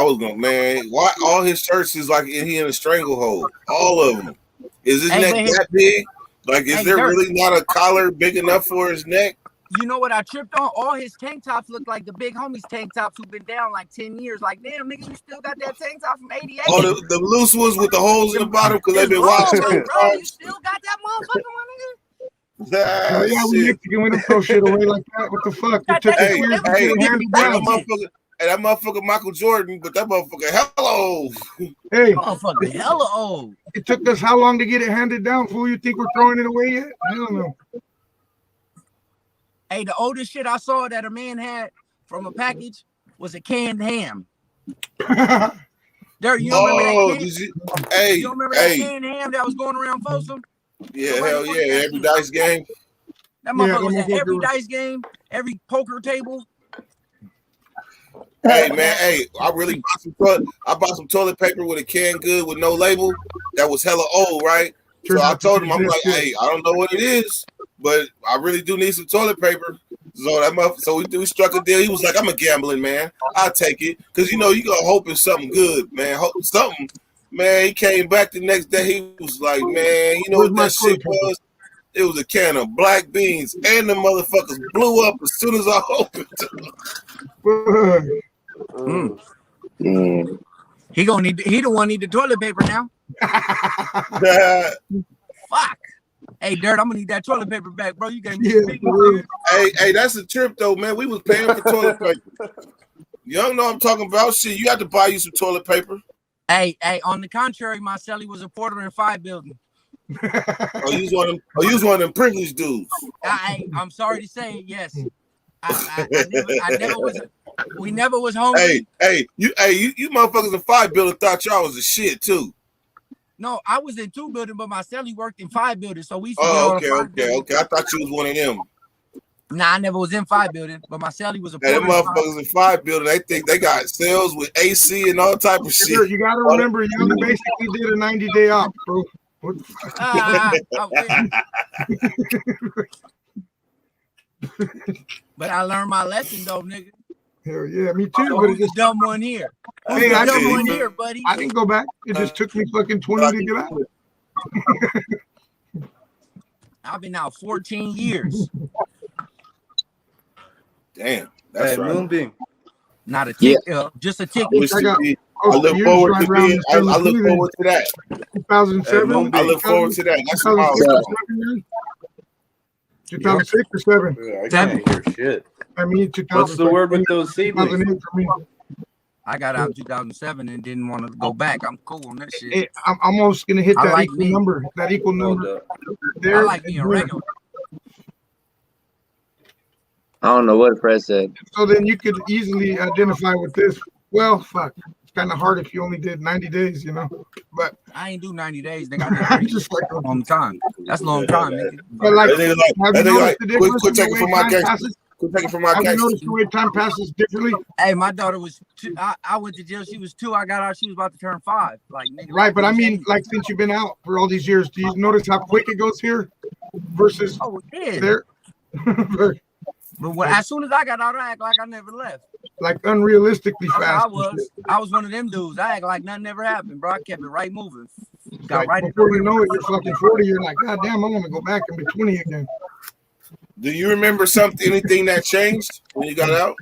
was gonna, man. Why all his shirts is like he in a stranglehold? All of them. Is his neck that big? Like, is there really not a collar big enough for his neck? You know what I tripped on? All his tank tops look like the big homies tank tops who've been down like 10 years. Like, damn, nigga, you still got that tank top from 88. Oh, the loose ones with the holes in the bottom because they've been washing. Bro, you still got that motherfucker, my nigga? Yeah, we Mexican, we don't throw shit away like that. What the fuck? That motherfucker Michael Jordan, but that motherfucker hella old. Hey, motherfucker hella old. It took us how long to get it handed down, fool? You think we're throwing it away yet? I don't know. Hey, the oldest shit I saw that a man had from a package was a canned ham. There, you remember that? You remember that canned ham that was going around Folsom? Yeah, hell yeah, every dice game. That motherfucker was at every dice game, every poker table. Hey man, hey, I bought some toilet paper with a canned good with no label that was hella old, right? So I told him, I'm like, hey, I don't know what it is, but I really do need some toilet paper. So we struck a deal. He was like, I'm a gambling man. I'll take it. Because, you know, you got to hope it's something good, man. Hope something. Man, he came back the next day. He was like, man, you know what that shit was? It was a can of black beans, and the motherfuckers blew up as soon as I opened them. He the one need the toilet paper now. Fuck. Hey, Dirt, I'm gonna need that toilet paper back, bro. You gave me Hey, that's a trip though, man. We was paying for toilet paper. You don't know what I'm talking about. Shit, you had to buy you some toilet paper. Hey, on the contrary, my celly was a Porter and 5 building. You was one of them privileged dudes. I'm sorry to say, yes. I never was. We never was home. Hey, you motherfuckers in 5 building thought y'all was a shit too. No, I was in 2 building, but my celly worked in 5 buildings, so we. Okay. I thought you was one of them. Nah, I never was in 5 building, but my celly was a. Hey, them motherfuckers in 5 building, they think they got cells with AC and all type of shit. You gotta remember, you basically did a 90-day op, bro. But I learned my lesson though, nigga. Hell yeah, me too. So who's the dumb one here? Hey, I dumb one here, buddy. I didn't go back. It just took me fucking 20 to get out. I've been out 14 years. Damn, that's right. Moonbeam. Not a tick, just a tick. I look forward to being. I look forward to that. 2007. I look forward to that. That's 2006 or 7. I can't hear shit. I mean, 2000. What's the word with those seedlings? I got out in 2007 and didn't want to go back. I'm cool on that shit. I'm almost gonna hit that equal number. That equal number. I like being regular. I don't know what Fred said. So then you could easily identify with this. Well, fuck. It's kind of hard if you only did 90 days, you know. But I ain't do 90 days. Nigga, I did just like a long time. That's a long time, nigga. But like, have you noticed the difference? Quit taking from my gangster. Quit taking from my gangster. Have you noticed the way time passes differently? Hey, my daughter was 2. I went to jail. She was 2. I got out. She was about to turn 5. Like, nigga, right, but I mean, like, since you've been out for all these years, do you notice how quick it goes here versus there? But as soon as I got out, I act like I never left. Like unrealistically fast. I was one of them dudes. I act like nothing ever happened, bro. I kept it right moving. Got right before you know it, you're fucking 40. You're like, God damn, I want to go back and be 20 again. Do you remember anything that changed when you got out?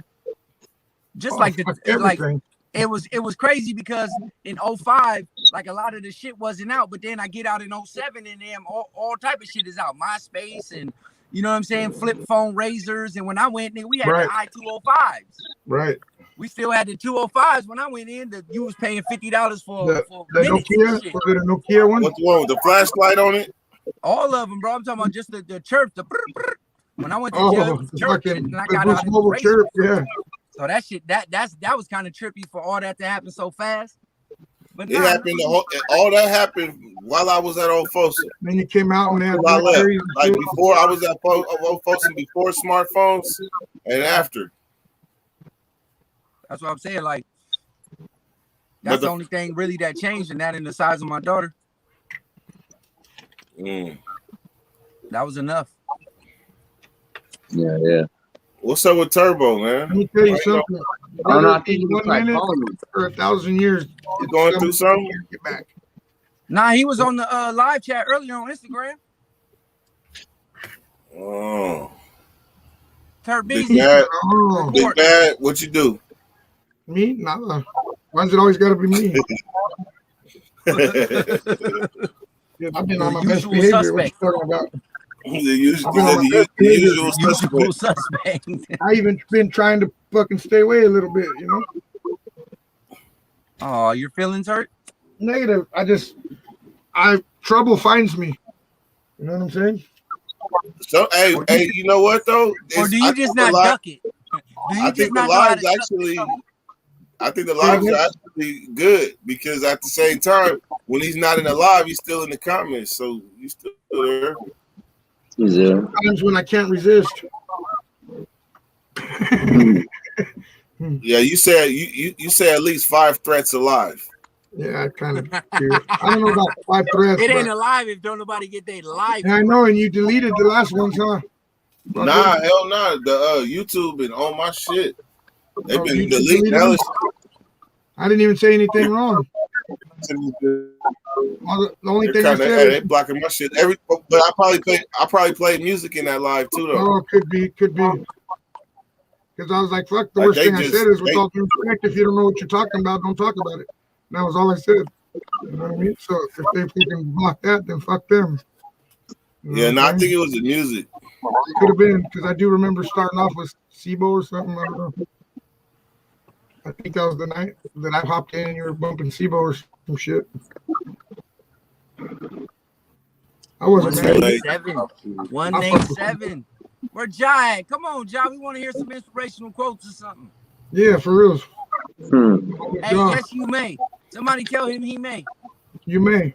Just like it was crazy because in 05, like a lot of the shit wasn't out, but then I get out in 07 and then all type of shit is out. MySpace and you know what I'm saying? Flip phone razors. And when I went, nigga, we had the i205s. Right. We still had the 205s when I went in. You was paying $50 for the Nokia. Was it a Nokia one? What's the one with the flashlight on it? All of them, bro. I'm talking about just the chirp. When I went to jail, chirp shit, and I got out in the chirp, yeah. So that shit, that was kind of trippy for all that to happen so fast. But it happened. All that happened while I was at Old Folsom. Then you came out and they had I left. Blackberries and Like shit. before, I was at Old Folsom before smartphones, and after. That's what I'm saying. Like, But that's the- the only thing really that changed, and that in the size of my daughter. That was enough. Yeah. What's up with Turbo, man? Let me tell you Why you something. I don't know. I Whether think it's he was 1 like minute calling me. or 1,000 years, You going through something? Get back. Nah, he was on the live chat earlier on Instagram. Oh, Turk Big Beezy. Bad, Oh, Big Bad, what you do? me? Nah. Why's it always got to be me? Yeah, I've been on my best Usual behavior. What you suspect. talking about? The usual, I've been on my best the behavior. usual Usual suspect. suspect. I even been trying to fucking stay away a little bit, you know? Oh, your feelings hurt? Negative. Trouble finds me. You know what I'm saying? So, hey, you know what though? Or do I you think just the not live- duck it? Do you I just think the not know how lives to duck actually. it? I think the lives are actually good because at the same time, when he's not in the live, he's still in the comments, so he's still there. He's there. Times when I can't resist. Yeah, you said you say at least 5 threats alive. Yeah, I kind of do. I don't know about 5 threats. It ain't but- alive if don't nobody get their live. Yeah, I know, and you deleted the last ones, huh? Nah, hell nah. The YouTube been on my shit. They've Oh, been YouTube deleting deleted hella them? I didn't even say anything wrong. shit. The only They're thing I kinda, said they is, blocking my shit. But I probably played music in that live too though. oh, could be. Because I was like, fuck, the Like, worst they thing I just- said is, with they- all due respect, if you don't know what you're talking about, don't talk about it. And that was all I said. You know what I mean? So if they fucking block that, then fuck them. You know Yeah, what no, I'm I saying? think it was the music. Could have been, because I do remember starting off with SIBO or something. I don't know. I think that was the night that I hopped in and you were bumping SIBO or some shit. I wasn't mad. 187. 187. Where Ja at? Come on, Ja. We want to hear some inspirational quotes or something. Yeah, for real. Hey, yes, you may. Somebody tell him he may. You may.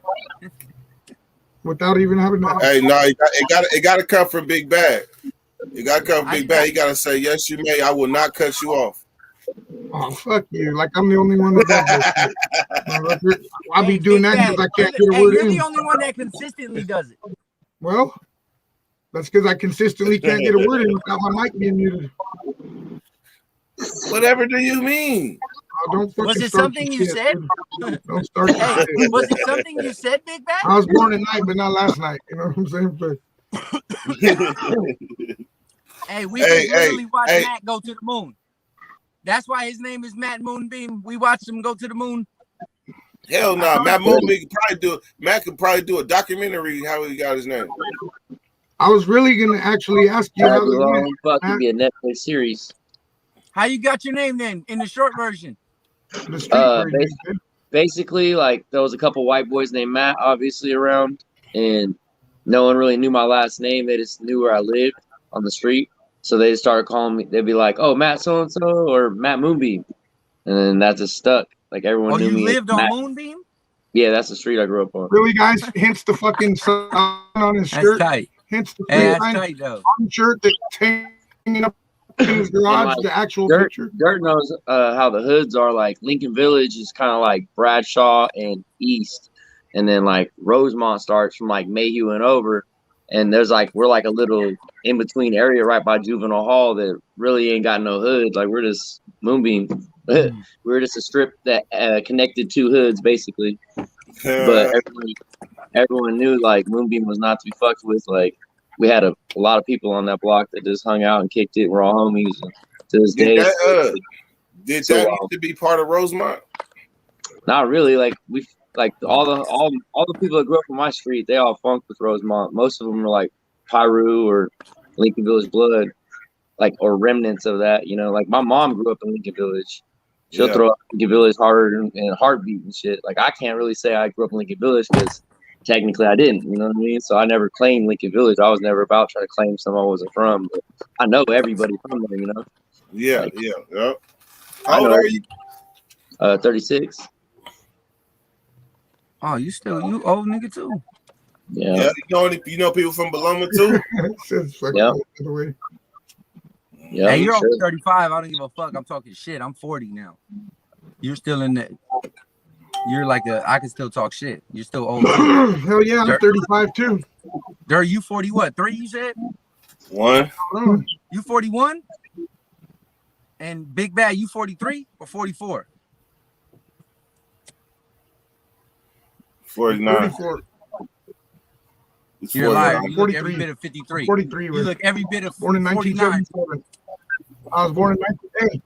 Without even having to. Hey, no, it got to come from Big Bad. It got to come from Big Bad. He got to say, yes, you may. I will not cut you off. Oh, fuck you. Like I'm the only one that does that. I'll be doing that because I can't get a word You're in. the only one that consistently does it. Well, that's because I consistently can't get a word in without my mic being muted. Whatever do you mean? Oh, don't fucking Was it start something some you shit, said? dude. Don't start some Hey, shit. was it something you said, Big Bad? I was born at night, but not last night. You know what I'm saying? But Hey, we Hey, just literally watched hey. Matt go to the moon. That's why his name is Matt Moonbeam. We watched him go to the moon. Hell no. Matt Moonbeam could probably do. Matt could probably do a documentary how he got his name. I was really gonna actually ask you That'd how be it long. went. Fucking be a Netflix series. How you got your name then in the short version? The street version. Basically, like there was a couple white boys named Matt, obviously around, and no one really knew my last name. They just knew where I lived on the street, so they started calling me. They'd be like, "Oh, Matt so and so," or "Matt Moonbeam," and then that just stuck. Like everyone Oh, knew you me. as lived on Matt. Moonbeam? Yeah, that's the street I grew up on. Really, guys? Hence the fucking sign on his That's shirt. tight. Hence the Hey, that's sign tight though. on shirt that's hanging up in his garage. like, The actual Dirt, picture. Dirt knows how the hoods are. Like Lincoln Village is kind of like Bradshaw and East, and then like Rosemont starts from like Mayhew and over. And there's like we're like a little in between area right by Juvenile Hall that really ain't got no hood. Like we're just Moonbeam. We're just a strip that connected two hoods basically. But everyone knew like Moonbeam was not to be fucked with. Like we had a lot of people on that block that just hung out and kicked it. We're all homies. And to this day, Did that used to be part of Rosemont? not really. Like we like all the people that grew up on my street, they all funked with Rosemont. Most of them were like Pyru or Lincoln Village Blood, like or remnants of that. You know, like my mom grew up in Lincoln Village. She'll throw up Lincoln Village harder and heartbeat and shit. Like I can't really say I grew up in Lincoln Village because technically I didn't. You know what I mean? So I never claimed Lincoln Village. I was never about trying to claim something I wasn't from. But I know everybody from there. You know? Yeah, Like, yeah. I How old know. are you? 36. Oh, you old nigga too. Yeah. You know people from Baloma too. Yep. Yeah. Hey, you're sure. over 35. I don't give a fuck. I'm talking shit. I'm 40 now. You're still in the. You're like I can still talk shit. You're still old. Hell yeah, I'm 35 too. Dirt, you 40 what? 3 you said? 1. You 41? And Big Bad, you 43 or 44? 49. 44. You're a liar. You look every bit of 53. 43. You look every bit of born in 49. 1977. I was born in 1980.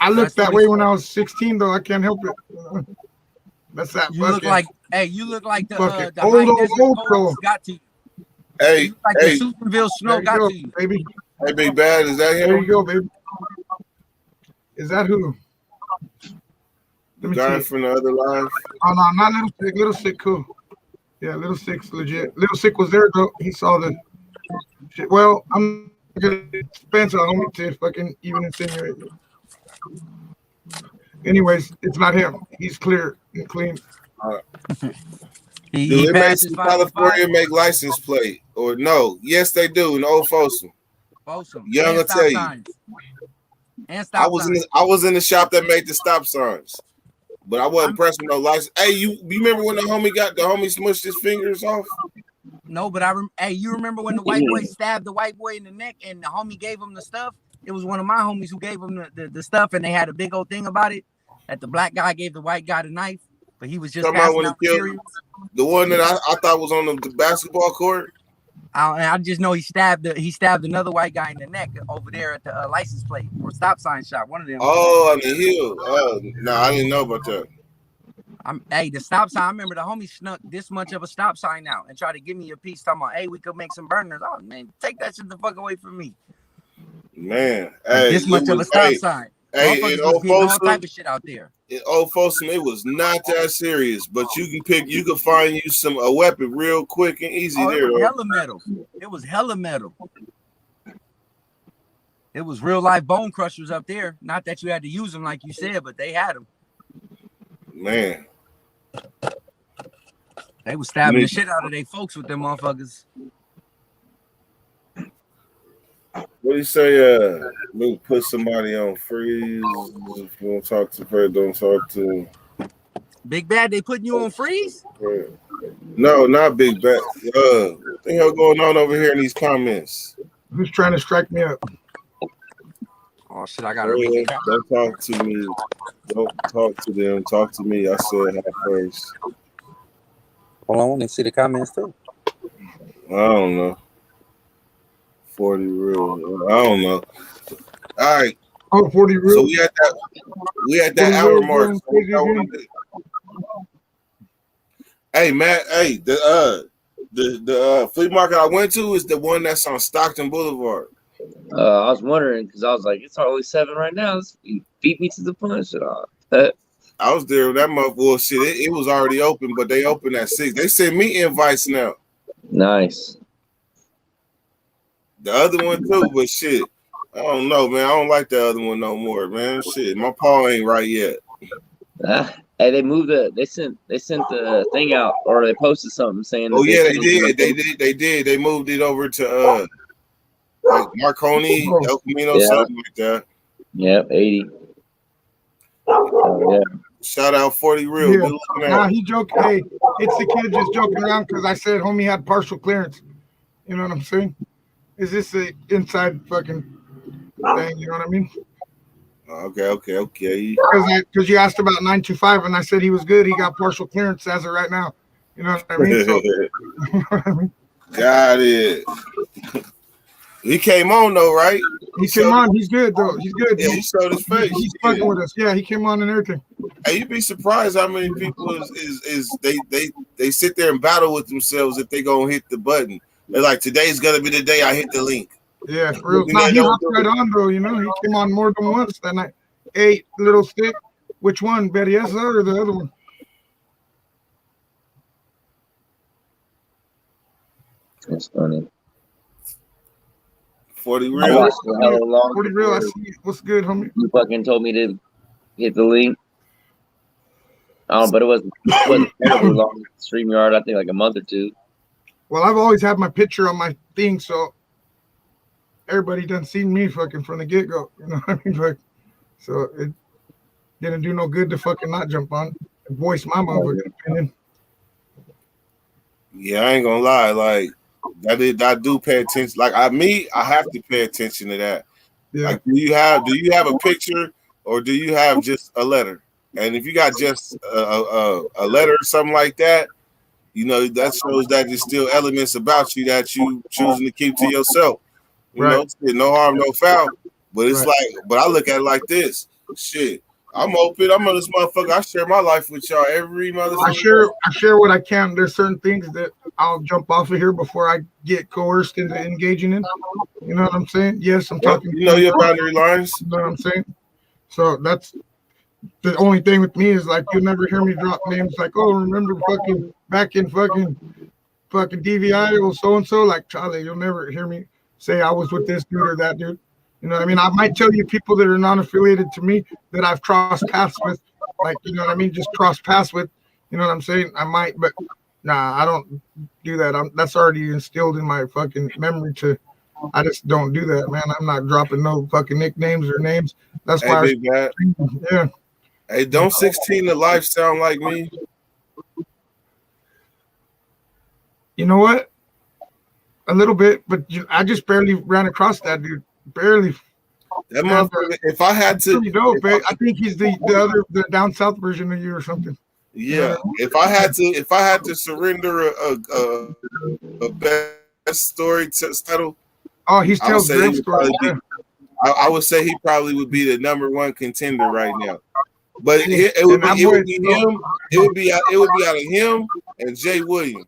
I looked that way when I was 16, though. I can't help it. That's that. You look like, hey, you look like the high desert cold got to you. Hey, like hey, the Susanville snow got to you, baby. Hey, Big Bad, is that him? There you go, baby. Is that who? The guy from the other live? Oh no, not Little Sick. Little Sick, cool. Yeah, Little Sick's legit. Little Sick was there though. He saw the shit. Well, I'm gonna Spencer homie to fucking even insinuate. Anyways, it's not him. He's clear and clean. Do it makes California make license plate or no? Yes, they do. In Old Folsom. Young will tell you. And stop I was in the shop that made the stop signs, but I wasn't pressing no license. Hey, you remember when the homie smushed his fingers off? No, but hey, you remember when the white boy stabbed the white boy in the neck and the homie gave him the stuff? It was one of my homies who gave him the stuff, and they had a big old thing about it that the black guy gave the white guy the knife, but he was just passing out materials. The one that I thought was on the basketball court. I just know he stabbed another white guy in the neck over there at the license plate or stop sign shop. One of them. Oh, on the hill. Oh, no, I didn't know about that. Hey, the stop sign. I remember the homie snuck this much of a stop sign out and tried to give me a piece. Talking about, hey, we could make some burners. Oh man, take that shit the fuck away from me. Man, hey, this much of a stop sign. Hey, in Old Folsom, all type of shit out there. In Old Folsom, it was not that serious, but you can find you a weapon real quick and easy there. It was hella metal. It was hella metal. It was real life bone crushers up there. Not that you had to use them like you said, but they had them. Man, they was stabbing the shit out of their folks with them motherfuckers. What do you say? We put somebody on freeze. If you want to talk to Fred, don't talk to Big Bad. They putting you on freeze? No, not Big Bad. What the hell going on over here in these comments? Who's trying to strike me up? Oh shit! I gotta read it. Don't talk to me. Don't talk to them. Talk to me. I said hi first. Hold on, I want to see the comments too. I don't know. 40 real. I don't know. All right. Oh, 40 real. So we at that hour mark. Hey, Matt. Hey, the flea market I went to is the one that's on Stockton Boulevard. I was wondering because I was like, it's only 7 right now. You beat me to the punch at all. I was there with that motherfucker. Shit, it was already open, but they open at 6. They send me invites now. Nice. The other one too, but shit, I don't know, man. I don't like the other one no more, man. Shit, my paw ain't right yet. Hey, they moved they sent the thing out, or they posted something saying. Oh yeah, they did. They moved it over to like Marconi, El Camino, something like that. Yep, 80. Yeah. Shout out 40 real. Yeah. Nah, he joked. Hey, it's the kid just joking around because I said homie had partial clearance. You know what I'm saying? Is this the inside fucking thing? You know what I mean? Okay. Because you asked about 925 and I said he was good. He got partial clearance as of right now. You know what I mean? So, got it. He came on though, right? He came on. He's good though. He's good. Yeah, he showed his face. He's fucking with us. Yeah, he came on and everything. Hey, you'd be surprised how many people they sit there and battle with themselves if they gonna hit the button. They're like, today's gonna be the day I hit the link. Yeah, for real. Nah, he hopped right on though. You know, he came on more than once that night. Hey, Little Stick. Which one, Berriesa or the other one? That's funny. 40 real. 40 real. I see. What's good, homie? You fucking told me to hit the link. But it wasn't terribly long. StreamYard, I think like a month or two. Well, I've always had my picture on my thing, so everybody done seen me fucking from the get go. You know what I mean? Like, so it didn't do no good to fucking not jump on and voice my motherfucking opinion. Yeah, I ain't gonna lie. Like I do pay attention. Like I have to pay attention to that. Yeah. Like, do you have a picture or do you have just a letter? And if you got just a letter or something like that, you know, that shows that there's still elements about you that you choosing to keep to yourself. You know, no harm, no foul. But it's like, but I look at it like this. Shit, I'm open. I'm on this motherfucker. I share my life with y'all every motherfucker. I share what I can. There's certain things that I'll jump off of here before I get coerced into engaging in. You know what I'm saying? Yes, I'm talking. You know your boundary lines. You know what I'm saying? So that's the only thing with me is like you'll never hear me drop names like, oh, remember fucking back in fucking DVI or so and so. Like Charlie, you'll never hear me say I was with this dude or that dude. You know what I mean? I might tell you people that are non-affiliated to me that I've crossed paths with, like, you know what I mean? Just cross paths with, you know what I'm saying? I might, but nah, I don't do that. That's already instilled in my fucking memory I just don't do that, man. I'm not dropping no fucking nicknames or names. That's why. Yeah. Hey, don't 16 to life sound like me? You know what? A little bit, but I just barely ran across that dude. Barely. That motherfucker. If I had to, dope, I think he's the down south version of you or something. Yeah. If I had to surrender a best story title. Oh, he tells great stories. I would say he probably would be the number one contender right now. But it would be him. It would be out of him and Jay Williams.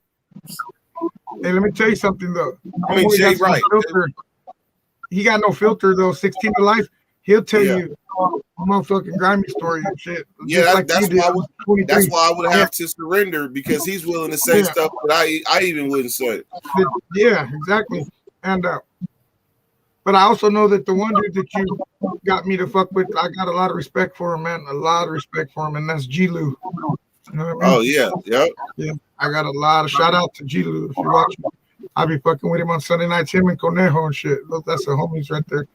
Hey, let me tell you something though. I mean, Jay Wright. He got no filter though. 16 to life. He'll tell you a motherfucking grimy story and shit. Yeah, that's why I would have to surrender because he's willing to say stuff that I even wouldn't say. Yeah, exactly. And but I also know that the one dude that you got me to fuck with, I got a lot of respect for him, man. A lot of respect for him, and that's G-Lou. You know what I mean? Oh yeah, yep. Yeah, I got a lot of shout out to G-Lou if you watch me. I be fucking with him on Sunday nights, him and Conejo and shit. That's the homies right there.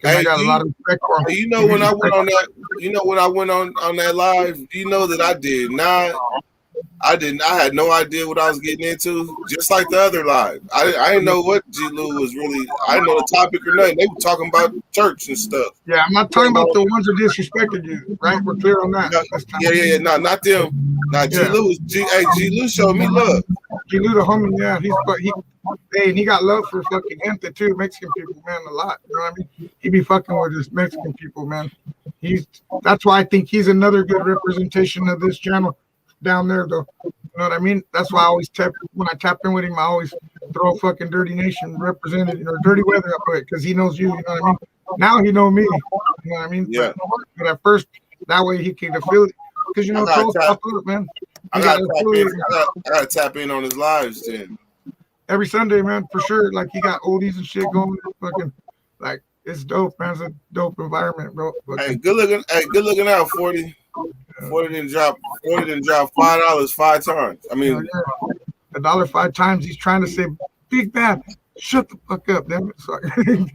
Hey, I got a lot of respect for him. You know when I went on that, on that live, you know that I did not. I had no idea what I was getting into. Just like the other live, I didn't know what G-Lou was really. I didn't know the topic or nothing. They were talking about church and stuff. Yeah, I'm not talking about the ones that disrespected you. Right? We're clear on that. Yeah. No, not them. Now G-Lou, G-Lou showed me love. G-Lou the homie, yeah, he got love for fucking gente too, Mexican people, man, a lot. You know what I mean? He be fucking with just Mexican people, man. That's why I think he's another good representation of this channel down there, though. You know what I mean? That's why I always when I tap in with him, I always throw fucking Dirty Nation represented or Dirty Weather up it because he knows you. You know what I mean? Now he know me. You know what I mean? Yeah. But at first, that way he can affiliate because you know trolls pop up, man. I gotta tap in on his lives then. Every Sunday, man, for sure. Like he got oldies and shit going. Fucking like it's dope, man. It's a dope environment, bro. Hey, good looking out, 40. 40 didn't drop $5 5 times. I mean, $1 5 times. He's trying to say, Big Bad, shut the fuck up, damn it. So I can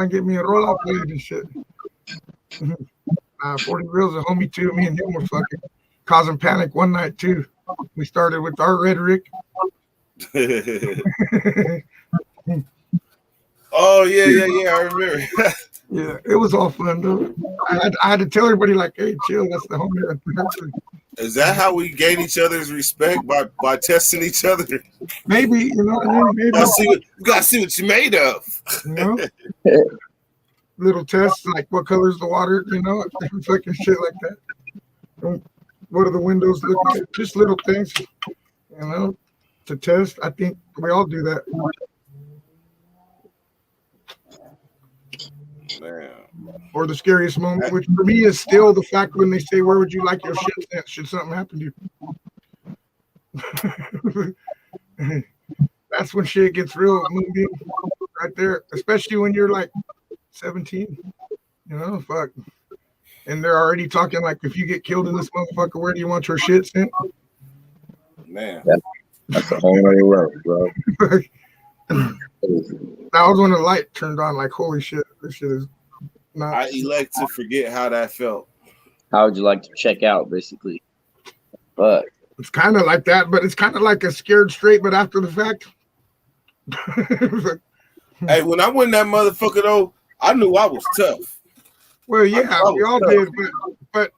get me a roll-out played and shit. 40 Reel's a homie too. Me and him were fucking causing panic one night too. We started with our rhetoric. Oh yeah. I remember. Yeah, it was all fun though. I had to tell everybody like, "Hey, chill. That's the homie." Is that how we gain each other's respect by testing each other? Maybe, you know what I mean. Maybe you gotta see what you're made of. You know, little tests like what color's the water, you know, fucking shit like that. What do the windows look like? Just little things, you know, to test. I think we all do that. Man. Or the scariest moment, which for me is still the fact when they say, "Where would you like your shit sent? Should something happen to you?" That's when shit gets real moving right there, especially when you're like 17. You know, fuck. and they're already talking like, if you get killed in this motherfucker, where do you want your shit sent? Man, That's a whole other world, bro. That was when the light turned on. Like, holy shit, this shit is not. I elect to forget how that felt. How would you like to check out, basically? But It's kind of like that, but it's kind of like a scared straight, but after the fact. Hey, when I went that motherfucker though, I knew I was tough. Well, yeah, I we all was did, but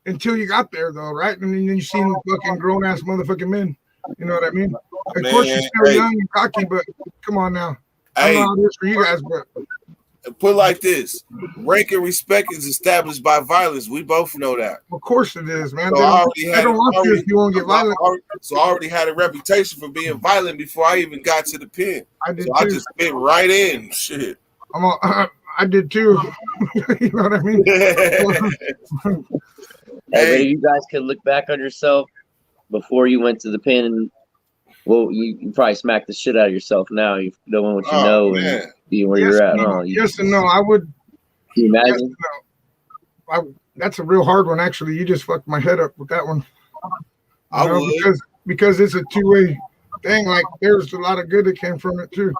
until you got there, though, right? And then you seen fucking grown ass motherfucking men. You know what I mean? Of course, you're still young and cocky, but come on now. I don't know how it is for you guys, but put it like this: rank and respect is established by violence. We both know that. of course it is, man. So They don't want you if you won't get violent. So I already had a reputation for being violent before I even got to the pen. I did So too. I just fit right in. Shit. I did too. You know what I mean? Hey, but if you guys could look back on yourself before you went to the pen, and well, you probably smacked the shit out of yourself now. You knowing what you know man. and being where Yes you're at. and no. Huh? Yes and no. I would. Can you Yes imagine? and no. That's a real hard one, actually. You just fucked my head up with that one. I would. Because it's a two-way thing. Like, there's a lot of good that came from it too.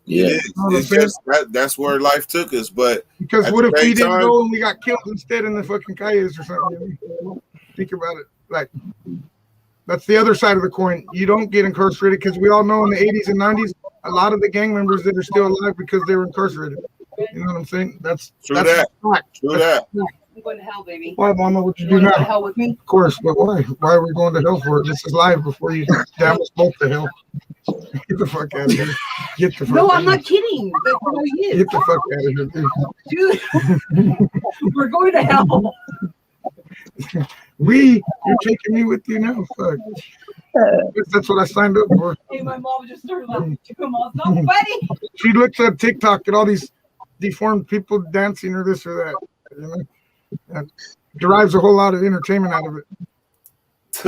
Yeah. It's just that's where life took us. But Because at what the if we same didn't time- go and we got killed instead in the fucking Cayes or something? Think about it. Like, that's the other side of the coin. You don't get incarcerated because we all know in the 80s and 90s, a lot of the gang members that are still alive because they were incarcerated. You know what I'm saying? That's True that's that. a fact. True That's that. a fact. I'm going to hell, baby. Why, Mama? What you You do want to go to now? hell with me? Of course, but why? Why are we going to hell for it? This is live before you damn us both to hell. Get the fuck out of here. Get the fuck No, out I'm of not kidding. That's how he here. is. Get the fuck out of here, dude. Dude, we're going to hell. You're taking me with you now. Fuck. That's what I signed up for. Hey, my mom just started laughing too. Mom's not funny. She looks at TikTok at all these deformed people dancing or this or that. You know, and derives a whole lot of entertainment out of it. It's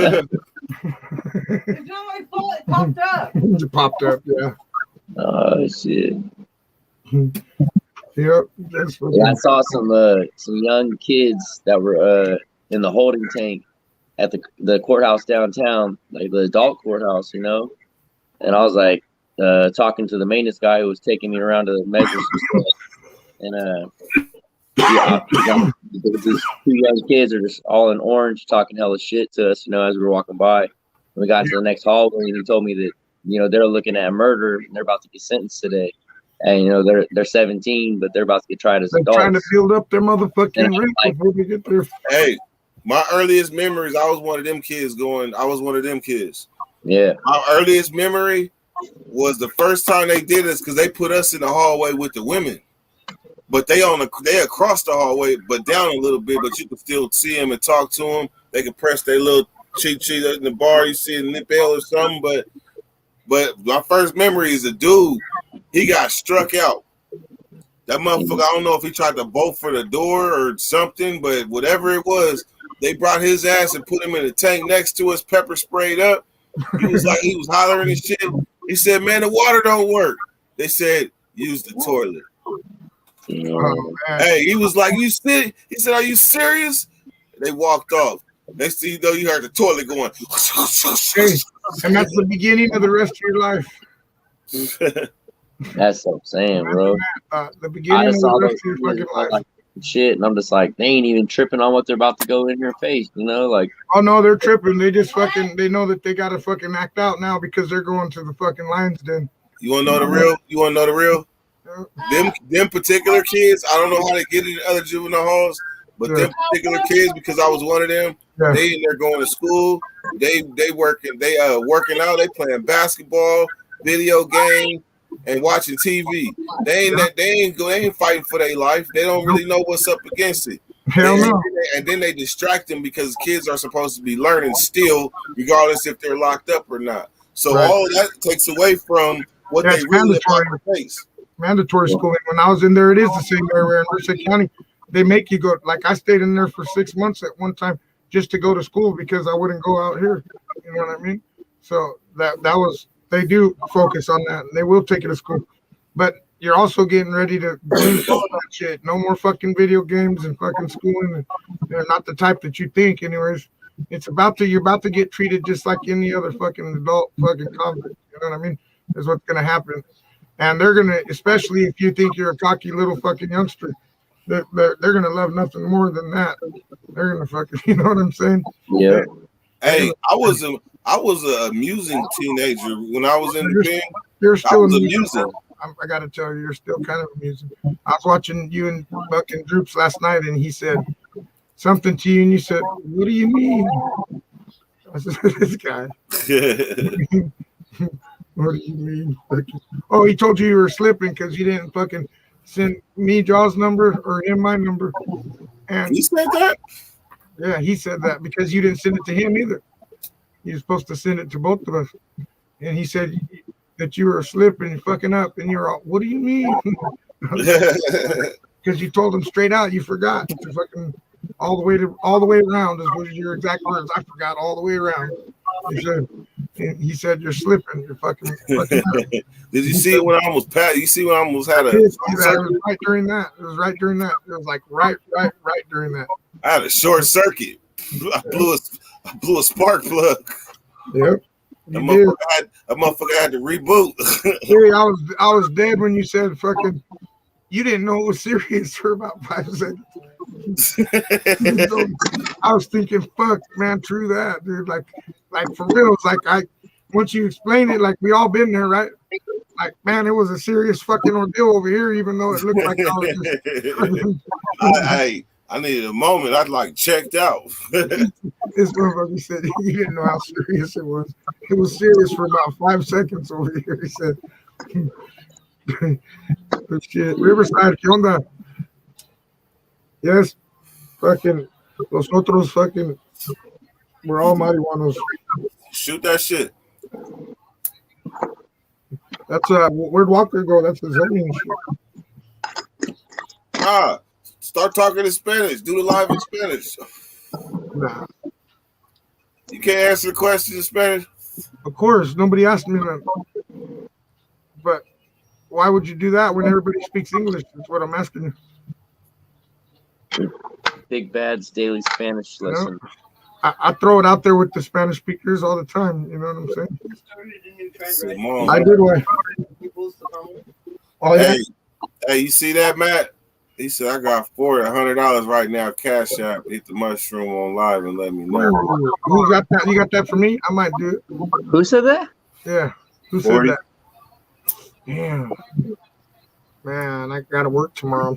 not my fault. It popped up. It popped up, yeah. Oh shit. Yep. That's what Yeah, I saw some young kids that were in the holding tank at the courthouse downtown, like the adult courthouse, you know. And I was like talking to the maintenance guy who was taking me around to measure some stuff. And these two young kids are just all in orange talking hella shit to us, you know, as we were walking by. We got to the next hallway and he told me that, you know, they're looking at murder and they're about to get sentenced today. And you know, they're 17, but they're about to get tried as they're adults. trying to build up their motherfucking And rent before they get there. Hey, my earliest memories, I was one of them kids. Yeah. My earliest memory was the first time they did this because they put us in the hallway with the women. But they across the hallway, but down a little bit, but you can still see them and talk to them. They can press their little cheek in the bar, you see a nipple or something. But my first memory is a dude, he got struck out. That motherfucker, I don't know if he tried to bolt for the door or something, but whatever it was, they brought his ass and put him in the tank next to us, pepper sprayed up. He was hollering and shit. He said, man, the water don't work. They said, use the toilet. Oh, man. Hey, he was like, you see? He said, are you serious? They walked off. Next thing you know, you heard the toilet going. Hey, and that's the beginning of the rest of your life. That's what I'm saying, bro. The beginning of the rest of your fucking life. Like, shit, and I'm just like, they ain't even tripping on what they're about to go in your face, you know? Like, Oh no, they're tripping. They just fucking they know that they gotta fucking act out now because they're going to the fucking lion's den. You wanna know the real? Them particular kids, I don't know how they get in other juvenile halls, but them particular kids, because I was one of them, they in there going to school, they working out, they playing basketball, video games, and watching TV. They ain't fighting for their life. They don't really know what's up against it. Hell no. And then they distract them because kids are supposed to be learning still, regardless if they're locked up or not. So all that takes away from what they really about to face. Mandatory schooling. When I was in there, it is the same everywhere in Merced County. They make you go. Like I stayed in there for 6 months at one time just to go to school because I wouldn't go out here. You know what I mean? So that was, they do focus on that. And they will take you to school. But you're also getting ready to lose all that shit. No more fucking video games and fucking schooling. And they're not the type that you think, anyways. You're about to get treated just like any other fucking adult fucking convict. You know what I mean? Is what's gonna happen. And they're gonna, especially if you think you're a cocky little fucking youngster, they're gonna love nothing more than that. They're gonna fucking, you know what I'm saying? Yeah. Hey, I was an amusing teenager when I was in the pen. You're still amusing. I gotta tell you, you're still kind of amusing. I was watching you and fucking Droops last night, and he said something to you, and you said, "What do you mean?" I said, "This guy." What do you mean? Oh, he told you were slipping because you didn't fucking send me Jaw's number or him my number. And he said that? Yeah, he said that because you didn't send it to him either. You're supposed to send it to both of us. And he said that you were slipping and fucking up, and you're all, what do you mean? Because you told him straight out you forgot. You fucking all the way around is your exact words. I forgot all the way around. He said you're slipping. You're fucking up. Did you see it when I almost passed? You see when I almost had a. It was right during that. It was right during that. It was like right during that. I had a short circuit. I blew a spark plug. Yep. A motherfucker had to reboot. Hey, I was dead when you said fucking. You didn't know it was serious for about 5 seconds. I was thinking, fuck, man, true that, dude. Like for real. It's like once you explain it, like we all been there, right? Like, man, it was a serious fucking ordeal over here, even though it looked like I was just I needed a moment. I like checked out. This motherfucker said you didn't know how serious it was. It was serious for about 5 seconds over here. He said, shit. Riverside, ¿qué onda? Yes, fucking, nosotros fucking, we're all marihuanos. Shoot that shit. That's where'd Walker go? That's his homie and shit. Start talking in Spanish. Do the live in Spanish. Nah. You can't answer the question in Spanish? Of course, nobody asked me that. But why would you do that when everybody speaks English? That's what I'm asking you. Big Bad's daily Spanish lesson. I throw it out there with the Spanish speakers all the time. You know what I'm saying? I did one. Oh, yeah. Hey, you see that, Matt? He said, I got $100 right now, Cash App. Hit the mushroom on live and let me know. You got that? You got that for me? I might do it. Who said that? Yeah. Who 40. said that? Damn. Man, I got to work tomorrow.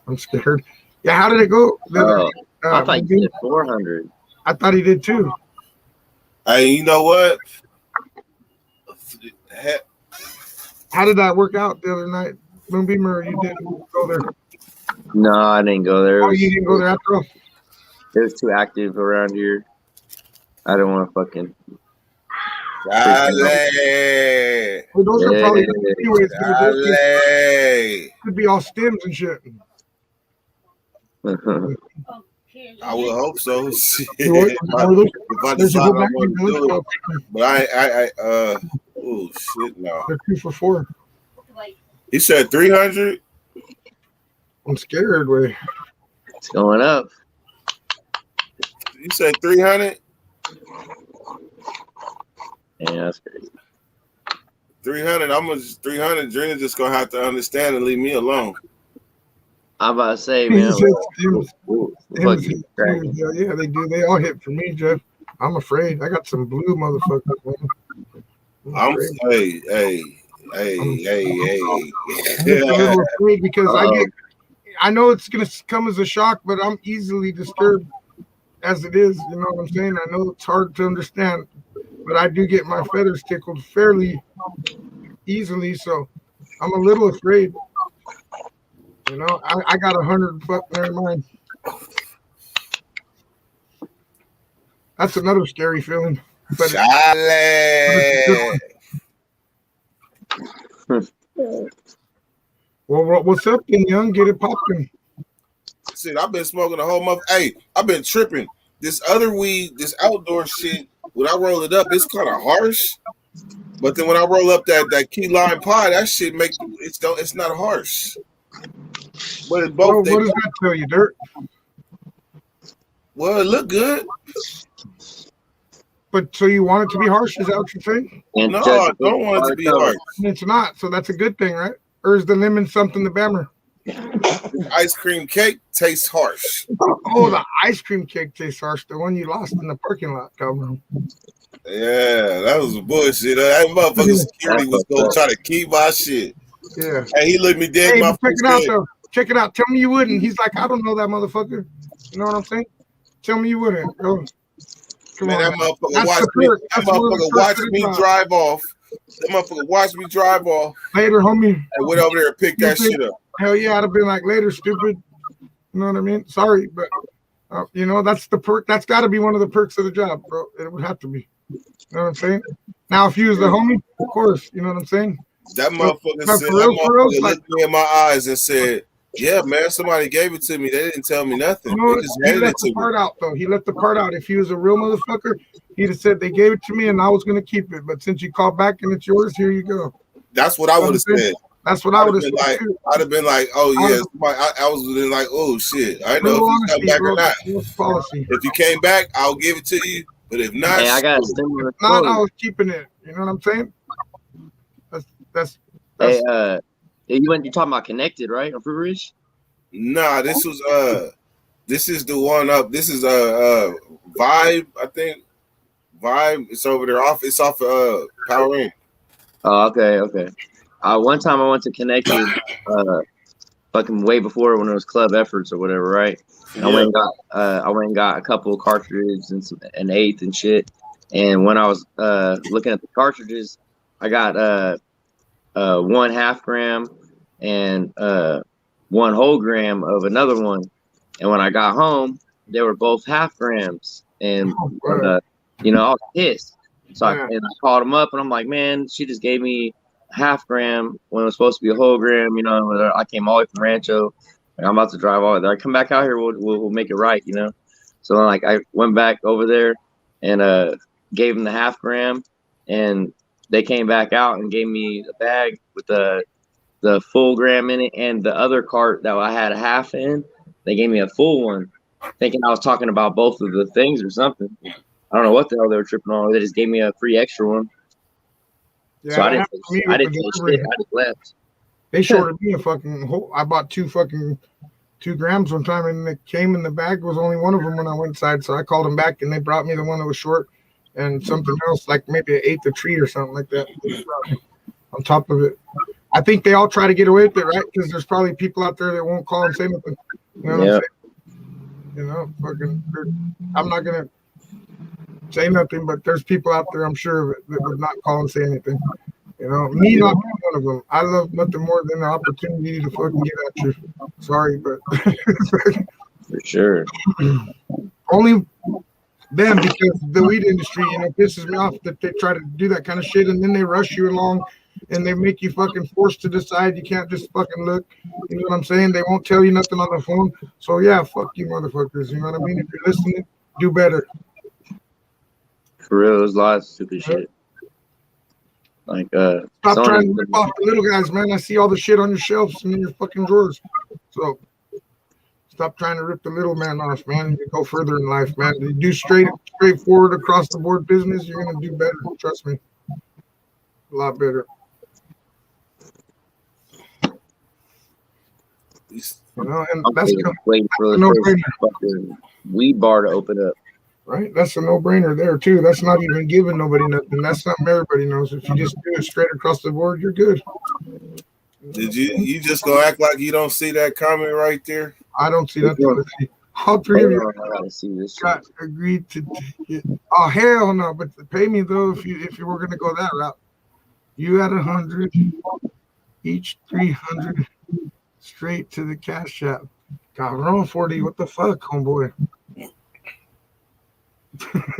I'm scared. Yeah, how did it go? I thought you did 400. I thought he did too. Hey, you know what? How did that work out the other night? Moonbeamer, you didn't go there. No, I didn't go there. Oh, you didn't go there after all? It was too active around here. I don't want to fucking. Dale. Well, those are probably anyways. Dale. Could be all stems and shit. I would hope so. Shit. If I decide I want to do it. But oh shit, no. They're 2 for 4. He said 300. I'm scared, way. It's going up. You said 300. Yeah, that's crazy. 300. I'm gonna 300. Drina's just gonna have to understand and leave me alone. I'm about to say, man. Yeah, they do. They all hit for me, Jeff. I'm afraid. I got some blue motherfuckers. I'm hey. I'm a little afraid because I know it's gonna come as a shock, but I'm easily disturbed as it is. You know what I'm saying? I know it's hard to understand, but I do get my feathers tickled fairly easily, so I'm a little afraid. You know, I got 100. Fuck, never mind. That's another scary feeling. But well, what's up, young? Get it popping. Shit, I've been smoking the whole month. Hey, I've been tripping. This other weed, this outdoor shit, when I roll it up, it's kind of harsh. But then when I roll up that key lime pie, that shit it's not harsh. But it both. What does that tell you, Dirt? Well, it look good. But so you want it to be harsh? Is that what you're saying? No, I don't want it to be harsh. It's not. So that's a good thing, right? Or is the lemon something to bammer? Ice cream cake tastes harsh. Oh, the ice cream cake tastes harsh. The one you lost in the parking lot, Calvin. Yeah, that was bullshit. That motherfucking security was gonna try to keep my shit. Yeah. And he looked me dead in my check it out, though. Check it out. Tell me you wouldn't. He's like, I don't know that motherfucker. You know what I'm saying? Tell me you wouldn't. Go. Come on. That motherfucker watched me drive off. That motherfucker watched me drive off. Later, homie. And went over there and picked that shit up. Hell yeah, I'd have been like, later, stupid. You know what I mean? Sorry, but you know, that's the perk. That's got to be one of the perks of the job, bro. It would have to be. You know what I'm saying? Now, if you was the homie, of course. You know what I'm saying? That motherfucker looked me in my eyes and said, "Yeah, man, somebody gave it to me. They didn't tell me nothing. They just handed it to me." He left the part out. If he was a real motherfucker, he'd have said they gave it to me and I was gonna keep it. But since you called back and it's yours, here you go. That's what I would have said. That's what I would have said. Like, I'd have been like, "Oh yeah," I was like, "Oh shit." I know if you come back or not. If you came back, I'll give it to you. But if not, hey, I got a similar. Not, I was keeping it. You know what I'm saying? That's hey, you talking about Connected, right? On Fruit Ridge? Nah, this is the one up. This is Vibe, I think. Vibe. It's over there it's off Power Ring. Oh, okay. One time I went to Connected, fucking way before when it was Club Efforts or whatever, right? Yeah. I went and got a couple of cartridges and an eighth and shit. And when I was looking at the cartridges, I got 1/2 gram and 1 whole gram of another one. And when I got home, they were both 1/2 grams. And you know, I was pissed. So I called them up and I'm like, man, she just gave me 1/2 gram when it was supposed to be a whole gram. You know, I came all the way from Rancho. Like, I'm about to drive all the way there. I come back out here, we'll make it right, you know. So then, like, I went back over there and gave them the 1/2 gram, and they came back out and gave me a bag with the full gram in it, and the other cart that I had a half in, they gave me a full one, thinking I was talking about both of the things or something. I don't know what the hell they were tripping on. They just gave me a free extra one. Yeah, so I didn't say shit. I just left. They shorted me a fucking whole. I bought 2 grams one time, and it came in the bag. Was only one of them when I went inside. So I called them back, and they brought me the one that was short and something else, like maybe an eighth of tree or something like that. On top of it, I think they all try to get away with it, right? Because there's probably people out there that won't call and say nothing. You know what I'm saying? You know, I'm not gonna say nothing, but there's people out there, I'm sure, that would not call and say anything. You know, me not being one of them. I love nothing more than the opportunity to fucking get at you. Sorry, but for sure. Only them, because the weed industry, you know, pisses me off that they try to do that kind of shit and then they rush you along and they make you fucking forced to decide. You can't just fucking look. You know what I'm saying? They won't tell you nothing on the phone. So yeah, fuck you motherfuckers. You know what I mean? If you're listening, do better. For real, there's lots of stupid shit. Like, stop trying to rip off the little guys, man. I see all the shit on your shelves and in your fucking drawers. So stop trying to rip the little man off, man. You go further in life, man. You do straightforward across the board business, you're gonna do better. Trust me. A lot better. You know, and that's waiting for the fucking weed bar to open up. Right, that's a no-brainer there too. That's not even giving nobody nothing. That's something everybody knows. If you just do it straight across the board, you're good. Did you just gonna act like you don't see that comment right there? I don't see nothing. All 3 of you got agreed to take it. Oh hell no! But pay me though if you were gonna go that route. You had 100, each 300, straight to the cash app. Got wrong 40. What the fuck, homeboy?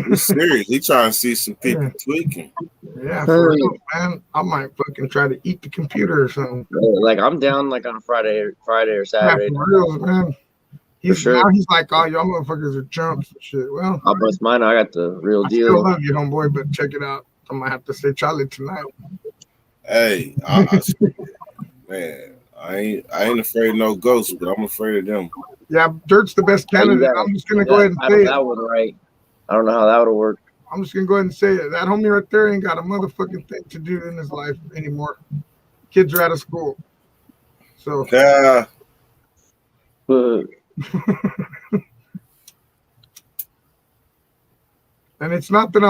He's serious. He trying to see some people tweaking. Yeah, for real, man. I might fucking try to eat the computer or something. Like I'm down like on a Friday or Saturday. Yeah, for real, man. Now he's like, oh, y'all motherfuckers are chumps and shit. Well, I'll bust mine. I got the real deal. I still love you, homeboy, but check it out. I'm gonna have to say Charlie tonight. Hey, man, I ain't afraid of no ghosts, but I'm afraid of them. Yeah, Dirt's the best candidate. I'm just gonna go ahead and say it. That one right. I don't know how that would work. I'm just gonna go ahead and say it. That homie right there ain't got a motherfucking thing to do in his life anymore. Kids are out of school. So yeah. And it's not that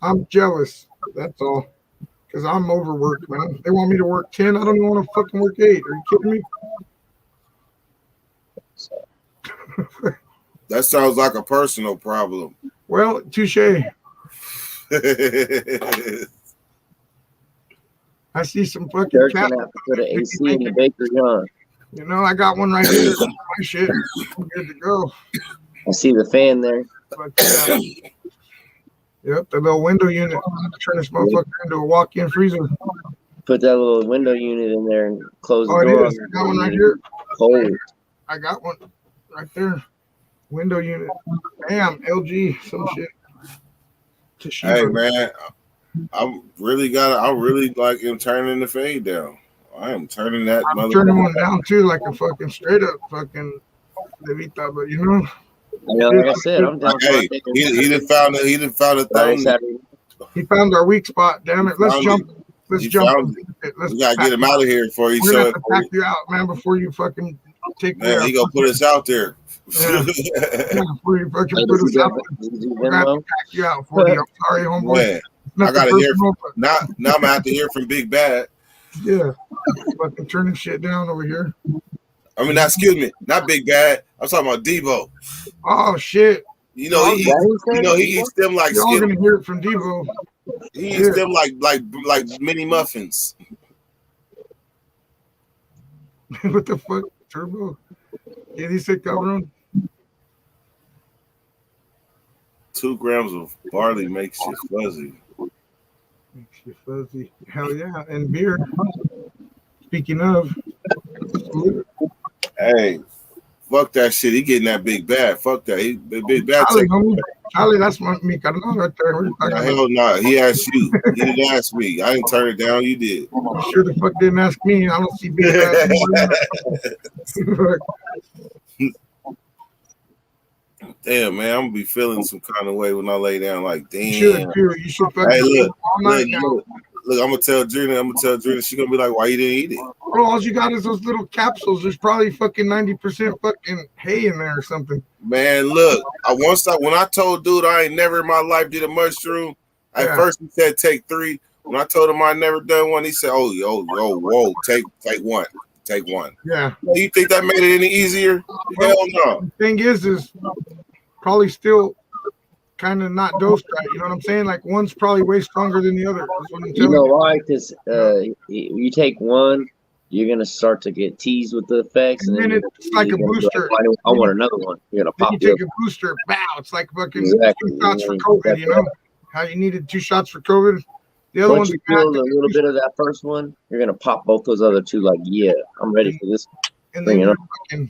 I'm jealous. That's all. Because I'm overworked, man. They want me to work 10. I don't even want to fucking work 8. Are you kidding me? That sounds like a personal problem. Well, touche. I see some fucking Dirt's cat. gonna have to put an AC in the bakery, huh? You know, I got one right here. My shit. I'm good to go. I see the fan there. But, yep, the little window unit. Turn this motherfucker into a walk-in freezer. Put that little window unit in there and close the Oh, door. it is. I got one right here. Cold. I got one right there. Window unit. Damn, LG, some shit. Toshiba. Hey man, I really like him turning the fade down. I am turning that. I'm turning one down too, like a fucking straight up fucking Levita, but you know. Yeah, like I said, I'm down. Hey, he done found a thing. He found our weak spot. Damn it! Let's jump. Let's jump. We gotta get him out of here before he We're gonna show have to pack you out, man. Before you fucking take me Man, out. he gonna put us out there. Yeah. Before you fucking put us out, we're gonna have to pack you out for you. I'm sorry, homeboy. Man, I gotta hear from now. I'm gonna have to hear from Big Bad. Yeah, fucking turning shit down over here. I mean, excuse me, not Big Bad. I'm talking about Devo. Oh shit! You know he eats them like You're all gonna hear it from Devo. He eats them like mini muffins. What the fuck, Turbo? Yeah, he said cabrón. 2 grams of barley makes you fuzzy. Makes you fuzzy. Hell yeah, and beer. Speaking of, hey, fuck that shit. He getting that Big Bad. Fuck that. Big Bad. Charlie, that's me carnal right there. What are you talking about? Hell no. He asked you. He didn't ask me. I didn't turn it down. You did. You sure the fuck didn't ask me. I don't see Big Bad. Damn, man, I'm gonna be feeling some kind of way when I lay down. Like, damn. You should fucking hey, look, all night now. Look, I'm gonna tell Drina. She's gonna be like, "Why you didn't eat it?" Bro, all you got is those little capsules. There's probably fucking 90% fucking hay in there or something. Man, look, when I told dude I ain't never in my life did a mushroom. At first he said take 3. When I told him I never done one, he said, "Oh, whoa, take one." Yeah. You think that made it any easier? Hell no. The thing is probably still kind of not dosed right. You know what I'm saying? Like one's probably way stronger than the other. That's what I'm You telling know why? Because you take one, you're gonna start to get teased with the effects, and then it's like a booster. Like, I want another one. You're gonna Then pop you take it. a booster, bow. It's like fucking Exactly. 2 shots for COVID. You know how you needed 2 shots for COVID. The other Once one's you feel a little bit of that first one, you're gonna pop both those other 2. Like, yeah, I'm ready for this. And then you're fucking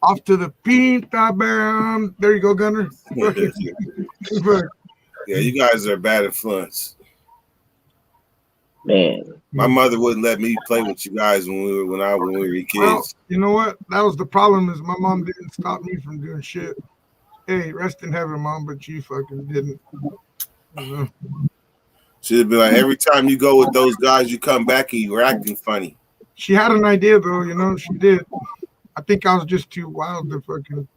off to the Pinta Bam. There you go, Gunner. Yeah, you guys are a bad influence. Man, my mother wouldn't let me play with you guys when we were kids. Well, you know what? That was the problem. Is my mom didn't stop me from doing shit. Hey, rest in heaven, mom, but you fucking didn't. You know? She'd be like, every time you go with those guys, you come back and you're acting funny. She had an idea though, you know. She did. I think I was just too wild to fucking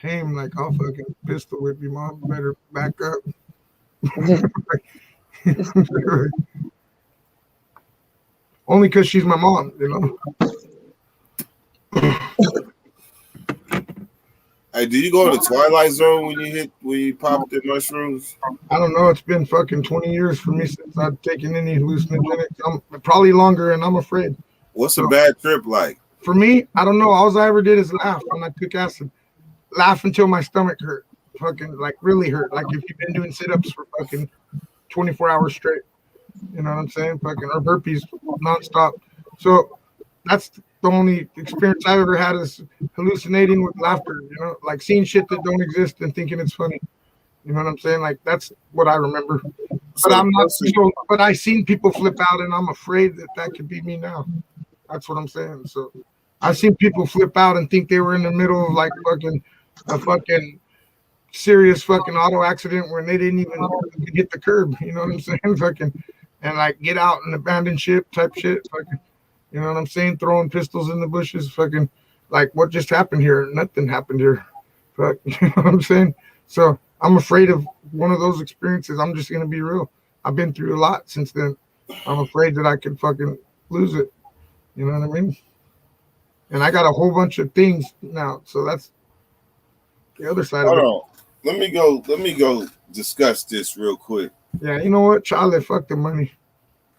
tame. Like, I'll fucking pistol whip you, mom. Better back up. Only because she's my mom, you know. Hey, do you go in the Twilight Zone when you pop the mushrooms? I don't know. It's been fucking 20 years for me since I've taken any hallucinogenics. I'm probably longer, and I'm afraid. What's a bad trip like? For me, I don't know. All I ever did is laugh when I took acid. Laugh until my stomach hurt. Fucking like really hurt. Like if you've been doing sit-ups for fucking 24 hours straight. You know what I'm saying? Fucking or burpees nonstop. So that's the only experience I've ever had is hallucinating with laughter, you know, like seeing shit that don't exist and thinking it's funny. You know what I'm saying? Like that's what I remember. But So, I'm not pussy. sure. But I seen people flip out, and I'm afraid that could be me now. That's what I'm saying. So I've seen people flip out and think they were in the middle of like a fucking serious fucking auto accident where they didn't even hit the curb. You know what I'm saying? Fucking and like get out and abandon ship type shit. Fucking, you know what I'm saying? Throwing pistols in the bushes. Fucking like what just happened here? Nothing happened here. Fuck, you know what I'm saying? So I'm afraid of one of those experiences. I'm just gonna be real. I've been through a lot since then. I'm afraid that I could fucking lose it. You know what I mean? And I got a whole bunch of things now. So that's the other side Hold of it. on. Let me go discuss this real quick. Yeah, you know what? Charlie, fuck the money.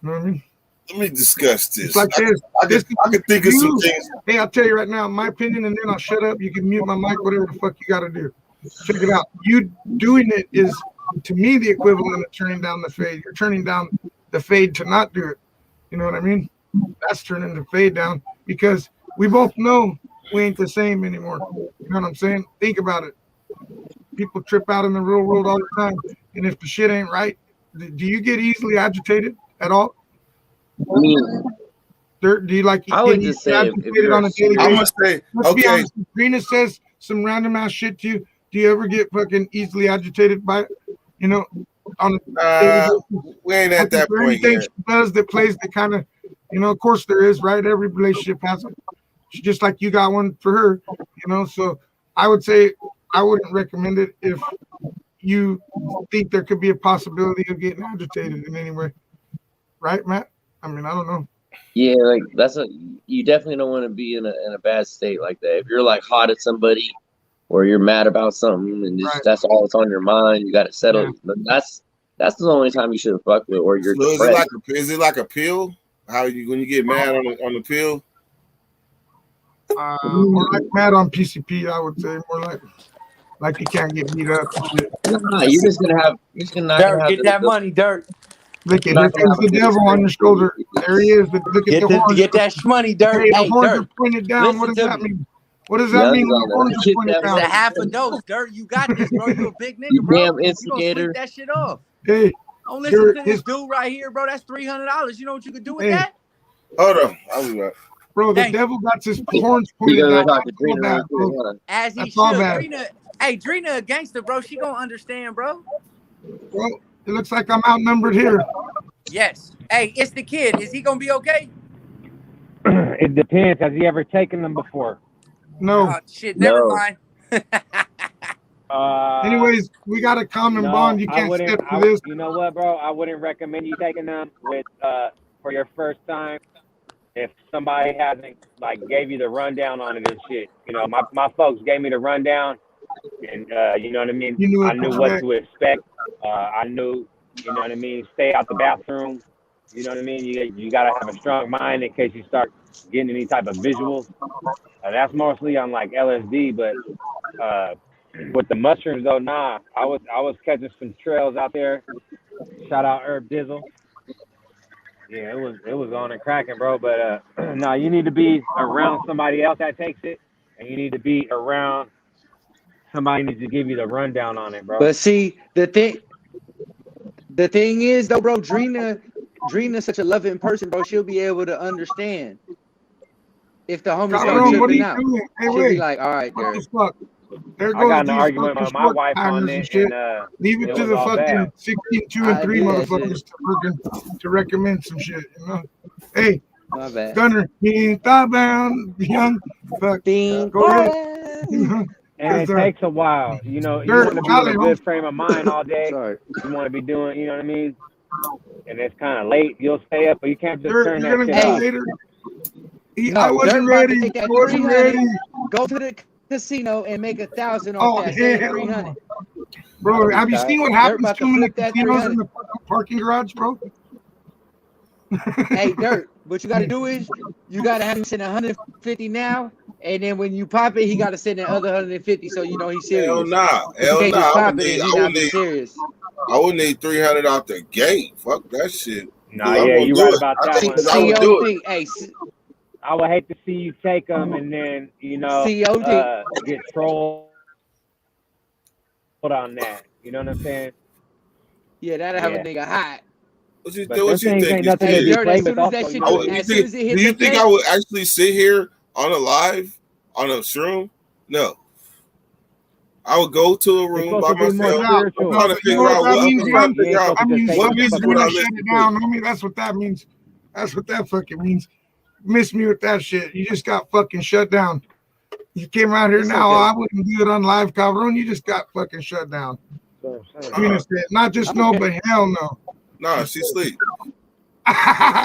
You know what I mean? Let me discuss this. It's like this. I can think of some things. Hey, I'll tell you right now, my opinion, and then I'll shut up. You can mute my mic, whatever the fuck you got to do. Check it out. You doing it is, to me, the equivalent of turning down the fade. You're turning down the fade to not do it. You know what I mean? That's turning the fade down because we both know we ain't the same anymore. You know what I'm saying? Think about it. People trip out in the real world all the time. And if the shit ain't right, do you get easily agitated at all? I mean, Do you like I would just say if you're on a daily I'm basis? gonna say, Let's be okay, honest. If Trina says some random ass shit to you, do you ever get fucking easily agitated by it? You know, on a we ain't at that point anything yet. she does that plays the kind of, you know, of course there is, right? Every relationship has it. Just like you got one for her, you know. So I would say I wouldn't recommend it if you think there could be a possibility of getting agitated in any way, right, Matt? I mean, I don't know. yeah, like you definitely don't want to be in a bad state like that. If you're like hot at somebody or you're mad about something and just, that's all that's on your mind, you got to settle. That's the only time you should fuck with, or you're So depressed. is it like a pill? How you when you get mad on the pill? More like Matt on PCP, I would say. More like you can't get beat up and shit. Nah, you're just gonna not gonna Dirt, have get that money, Dirt. Look at Not here gonna comes the have a devil on your shoulder. There he is. Look at the horns. Get that shmoney, Dirt. Hey, the Hey, horns Dirt. are pointed down. What Listen does to that me. mean? What does that mean when the horns are pointed It's down? a half a dose, Dirt. You got this, bro. You a big nigga, You bro. damn You gonna instigator. sleep that shit off. Hey, Don't listen to this dude right here, bro. That's $300. You know what you could do with that? Hold on, I'll be right. Bro, the Thank you. devil got his horns We pointed gotta down. go talk to That's all Drina bad, real bro. quick. Hold on. As he That's all should. bad. Drina a gangster, bro. She gonna understand, bro. Well, it looks like I'm outnumbered here. Yes. Hey, it's the kid. Is he gonna be okay? It depends. Has he ever taken them before? No. Oh shit, never No. mind. Anyways, we got a common No, bond. You I can't wouldn't. step to this. You know what, bro? I wouldn't recommend you taking them with for your first time. If somebody hasn't like gave you the rundown on it and shit, you know, my folks gave me the rundown, and you know what I mean. You knew I what knew to what expect. to expect. I knew, you know what I mean. Stay out the bathroom. You know what I mean. You gotta have a strong mind in case you start getting any type of visuals. That's mostly on like LSD, but with the mushrooms though, nah. I was catching some trails out there. Shout out Herb Dizzle. Yeah, it was on and cracking, bro. But no, you need to be around somebody else that takes it, and you need to be around somebody who needs to give you the rundown on it, bro. But see, the thing is though, bro, Drina's such a loving person, bro. She'll be able to understand if the homie start Cabrón, what are tripping you out. doing? Hey, She'll be wait. like, all right, What there. the fuck? There I goes got in an these argument fucking with my short wife on timers it, and shit. and Leave it it to was the all fucking bad. 16, 2, and I 3 do that motherfuckers to recommend some shit, you know? Hey, My bad. Gunner, he ain't thought bound, young. Fuck. Go ahead. You know? And it 'Cause, takes a while. You know, you Dirt, want to be Charlie, in a good frame of mind all day. Sorry. You want to be doing, you know what I mean? And it's kind of late. You'll stay up, but you can't just Dirt, turn you're that gonna shit go off. later. No, I Dirt wasn't about to ready. take that I wasn't 300, ready. go to the casino and make 1,000 off Oh, that same hell 300. no. Bro, have you seen what Dirt happens about to to them in the flip that casinos in 300. the fucking parking garage, bro? Hey, Dirt, what you got to do is you got to have him send 150 now, and then when you pop it, he got to send the other 150 so you know he's serious. Hell nah. You Hell can't nah. just I pop would it and need, he I not would be need, serious. I would need 300 out the gate. Fuck that shit. Nah, I'm yeah, gonna you do right it. about I that think one. I would do it. COD, hey, I would hate to see you take them and then, you know, COD. get trolled on that. You know what I'm saying? Yeah, that'll have a Yeah. nigga hot. What you But think? them What you things think? ain't Is nothing to Hey, shit? be Jordan, played as with soon as that also. shit, I would, as soon as it do hit you the think tape, I would actually sit here on a live on a shroom? No. I would go to a It's room supposed by to be more myself. Yeah, I'm spiritual. trying to you know figure what out that what means, I'm trying man? to You figure ain't out supposed to That just means take what the somebody's music fucking would I gonna listen shut it to. down, homie. That's what that means. That's what that fucking means. Miss me with that shit. You just got fucking shut down. You came out here It's now. okay. I wouldn't do it on live, cabrón. You just got fucking shut down. That's what I'm saying. You understand? Not just no, but hell no. Nah, she sleep.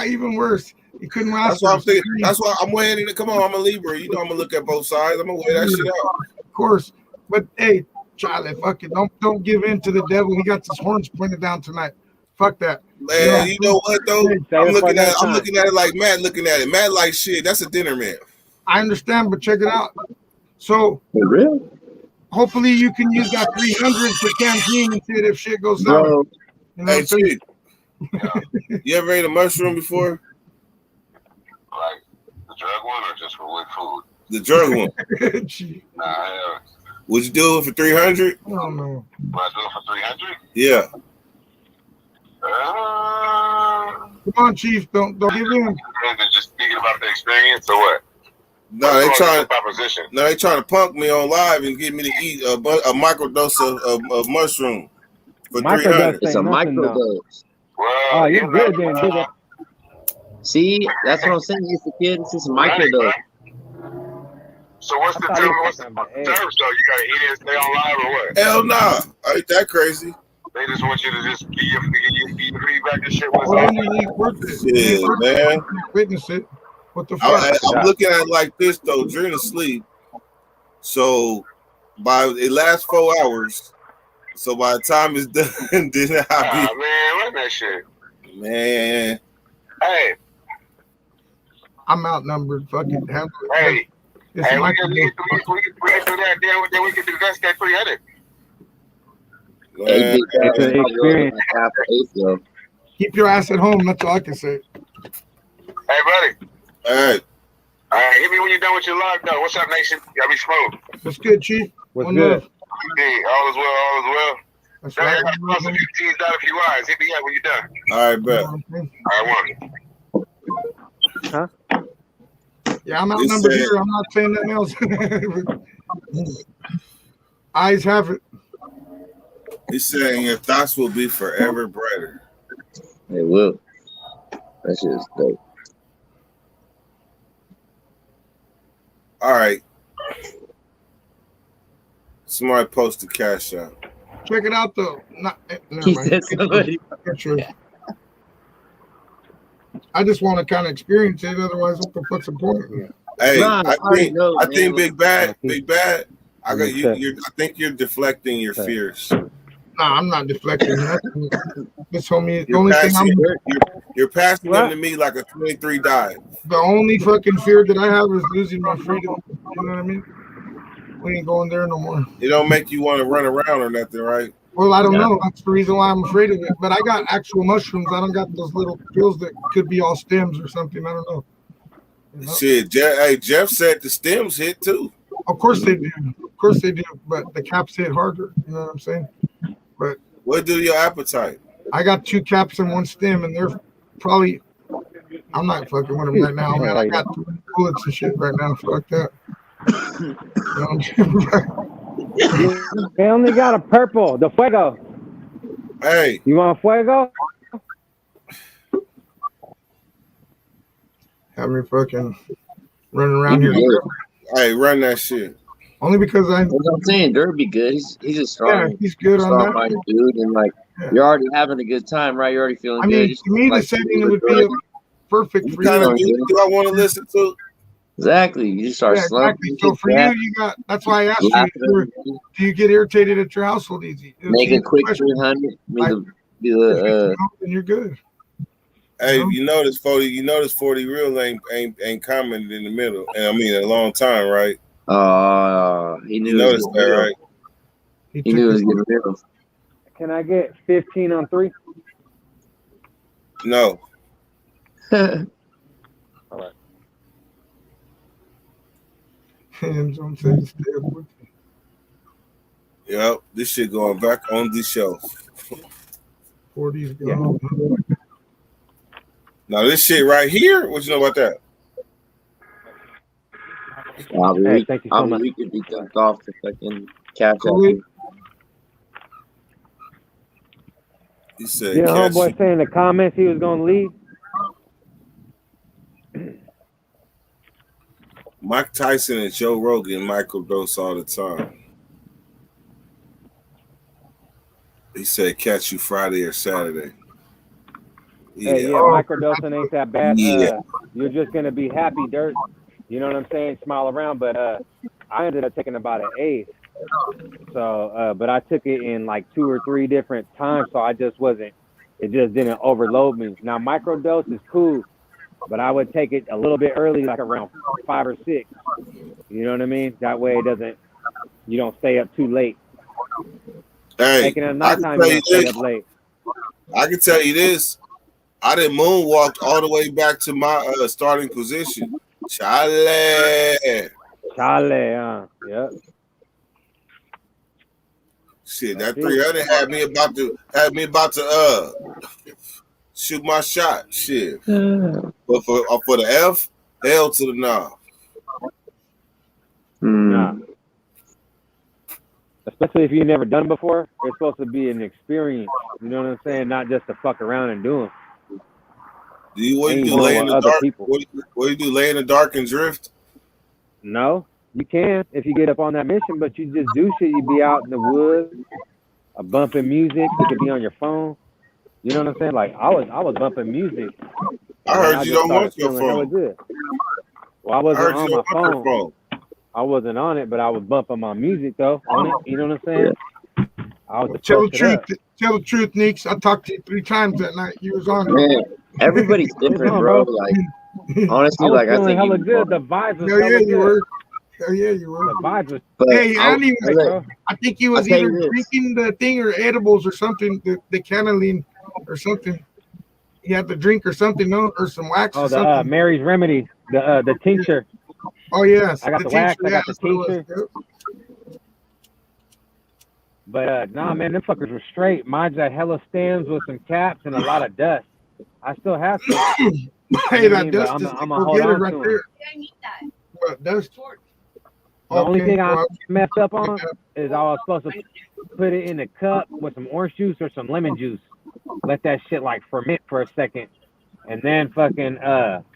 Even worse. You couldn't ask That's why her I'm to thinking. scream. That's why I'm weighing it. Come on, I'm a Libra. You know I'm gonna look at both sides. I'm gonna weigh that shit out. Of course. But hey, Charlie, fuck it. Don't give in to the devil. He got his horns pointed down tonight. Fuck that. Man, you know what though? Hey, Save it for another I'm time. looking at it like Matt looking at it. Matt like shit. That's a dinner man. I understand, but check it out. So For real, hopefully you can use that 300 for Canteen and shit if shit goes sour. bro. You know what Hey, I'm saying? Chick, you ever ate a mushroom before? Like the drug one or just for with food? The drug one. Gee, Nah, I haven't. Would you do it for 300? I don't know. Would I do it for 300? Yeah. Come on, Chief. Don't give in. And just thinking about the experience or what? No, they What's trying. the proposition? No, they trying to punk me on live and get me to eat a microdose of mushroom for Microdose 300. It's a ain't nothing though. microdose. Well, Oh, you you're know, good then, nigga. See, that's what I'm saying. It's the kid. It's just a right, microdose. right. So what's I the thought term? he was What's the talking about terms eggs. though? You gotta eat it and stay on live or what? Hell nah, ain't that crazy? They just want you to just give your feedback and shit when it's Well, over. then it ain't worth it. It Shit, ain't worth man. it. Witness it. What the fuck? I'm looking at it like this though. During the sleep, so it lasts 4 hours. So by the time it's done, then Ah, man, run that shit. man. Hey, I'm outnumbered. Fucking handle it. hey, It's hey, we microdose. can do that. Then we can do that 300. Hey, big It's an experience. like half an eighth though. Keep your ass at home. That's all I can say. Hey, buddy. All right. Hit me when you're done with your live, though. What's up, nation? Y'all be smoke. What's good, Chief? What's One good? love. Hey, all is well, all is well. That's Hey, right. I got to cross a few T's, dot a few I's. Hit me up when you're done. All right, bet. All right, one. Yeah, I'm He outnumbered said- here. I'm not saying nothing else. Eyes have it. He's saying your thoughts will be forever brighter. It will. That shit is dope. All right. Somebody post the cash out. Check it out though. Not, never He mind. said somebody. It's true. I just want to kind of experience it. Otherwise, what the fuck's the point? Hey, Nah, I already know, I man. think Big Bad. I got you. I think you're deflecting your fears. Nah, I'm not deflecting. This homie. The You're only thing passing, I'm. you're passing them to me like a 23 dive. The only fucking fear that I have is losing my freedom. You know what I mean? We ain't going there no more. It don't make you want to run around or nothing, right? Well, I don't know. That's the reason why I'm afraid of it. But I got actual mushrooms. I don't got those little pills that could be all stems or something. I don't know. You know? Shit, Jeff said the stems hit too. Of course they do. Of course they do. But the caps hit harder. You know what I'm saying? But what do your appetite? I got 2 caps and 1 stem, and they're probably. I'm not fucking with them right now, man. I got 2 bullets and shit right now. Fuck that. You know what I'm saying? They only got a purple, the fuego. Hey, you want a fuego? Have me fucking running around here. Hey, run that shit. Only because I. That's what I'm saying. Derby good. He's a strong. Yeah, he's good on that. strong-minded dude, and like you're already having a good time, right? You're already feeling I good. mean, Just to me, the like, setting would be perfect for What kind of you. music do I want to listen to? Exactly. You just start Yeah, slumping. exactly. So for you, you got. That's why I asked you. Do you get irritated at your household easy? Make a quick 300. Then you're good. Hey, you notice 40 real ain't commented in the middle. And I mean, a long time, right? He knew. You noticed that, right? He knew it was getting real. Can I get 15 on 3? No. All right. Yep, this shit going back on the shelf. 40's gone. Now this shit right here, what you know about that? Hey, thank you so much. We could be dumped off to fucking cash Cool. out. He said, Yeah, catch homeboy saying in the comments he was gonna leave. Mike Tyson and Joe Rogan microdose all the time. He said, catch you Friday or Saturday. Hey, yeah, microdosing ain't that bad. Yeah. You're just gonna be happy, dirt. You know what I'm saying? Smile around. But I ended up taking about an eighth. So, but I took it in like 2 or 3 different times, so I just wasn't. It just didn't overload me. Now microdose is cool, but I would take it a little bit early, like around 5 or 6. You know what I mean? That way it doesn't. You don't stay up too late. Hey, Taking it at I can nighttime, tell you you don't stay this. up late. I can tell you this. I did moonwalk all the way back to my starting position. Chale. Yep. Shit, that 300 had me about to shoot my shot. Shit. But for the F, hell to the nah. Nah. Especially if you've never done it before, it's supposed to be an experience. You know what I'm saying? Not just to fuck around and do them. What do you do? Lay in the dark? What do you do? Lay in the dark and drift? No, you can if you get up on that mission, but you just do shit. You be out in the woods, bumping music. You could be on your phone. You know what I'm saying? Like I was bumping music. I heard you don't want your phone. Good. Well, I wasn't on my phone. I wasn't on it, but I was bumping my music though on it. You know what I'm saying? I was Tell the truth. Tell the truth, Neeks. I talked to you 3 times that night. You was on it. Man, everybody's different, bro. Like honestly, like I think hella good. The vibes was Hell yeah, hella you good. were. Hell yeah, you were. The vibes was. Hey, I don't even. I think he was I'll tell either you this. drinking the thing or edibles or something, the cannellini or something. He had the drink or something, no, or some wax. Oh, or the something. Mary's Remedy, the tincture. Oh yes, I got the wax. I got the tincture. But nah, man, them fuckers were straight. Mine's at hella stands with some caps and a lot of dust. I still have some. Hey, that dust I'm is gonna hold get it on right to 'em. there. I need that. What dust? The only thing I well, messed up on is I was supposed to put it in a cup with some orange juice or some lemon juice. Let that shit like ferment for a second, and then fucking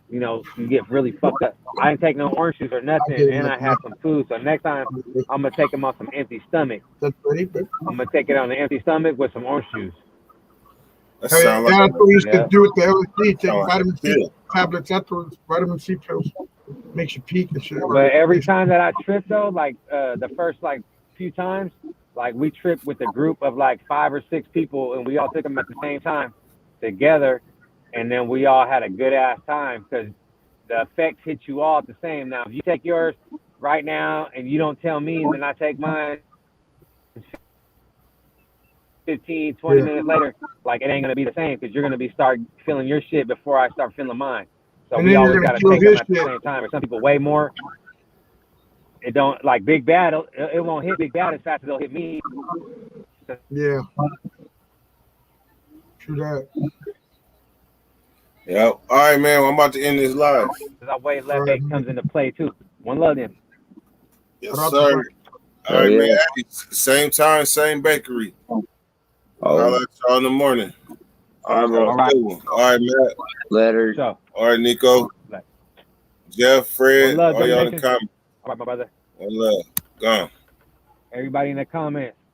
you know, you get really fucked up. I didn't take no orange juice or nothing, and I had some food. So next time I'm gonna take them on some empty stomach. I'm gonna take it on an empty stomach with some orange juice. That Hey, sound that's like what we used to do with the LSD. Take sound like vitamin a C pill. tablets afterwards. Vitamin C pills makes you peak and shit. But every time that I tripped though, like the first like few times, like we tripped with a group of like 5 or 6 people, and we all took them at the same time together, and then we all had a good ass time because the effects hit you all at the same. Now, if you take yours right now and you don't tell me, and then I take mine 15, 20 minutes later, like it ain't gonna be the same because you're gonna be start feeling your shit before I start feeling mine. So And we then you're always gonna gotta feel take them his at the shit. same time. Or some people way more. It don't like Big Bad. It won't hit Big Bad as fast as it'll hit me. Yeah. True that. Yep. All right, man. I'm about to end this live. That way left eight comes into play too. One love then. Yes, sir. All right, yeah. man. Hey, same time, same bakery. I'll let y'all in the morning. All right, bro. All right. All right, Matt. Later. So, All right, Nico. Jeff, Fred, one love, all y'all in the domination. comments. All right, my brother. One love. Gone. Everybody in the comments.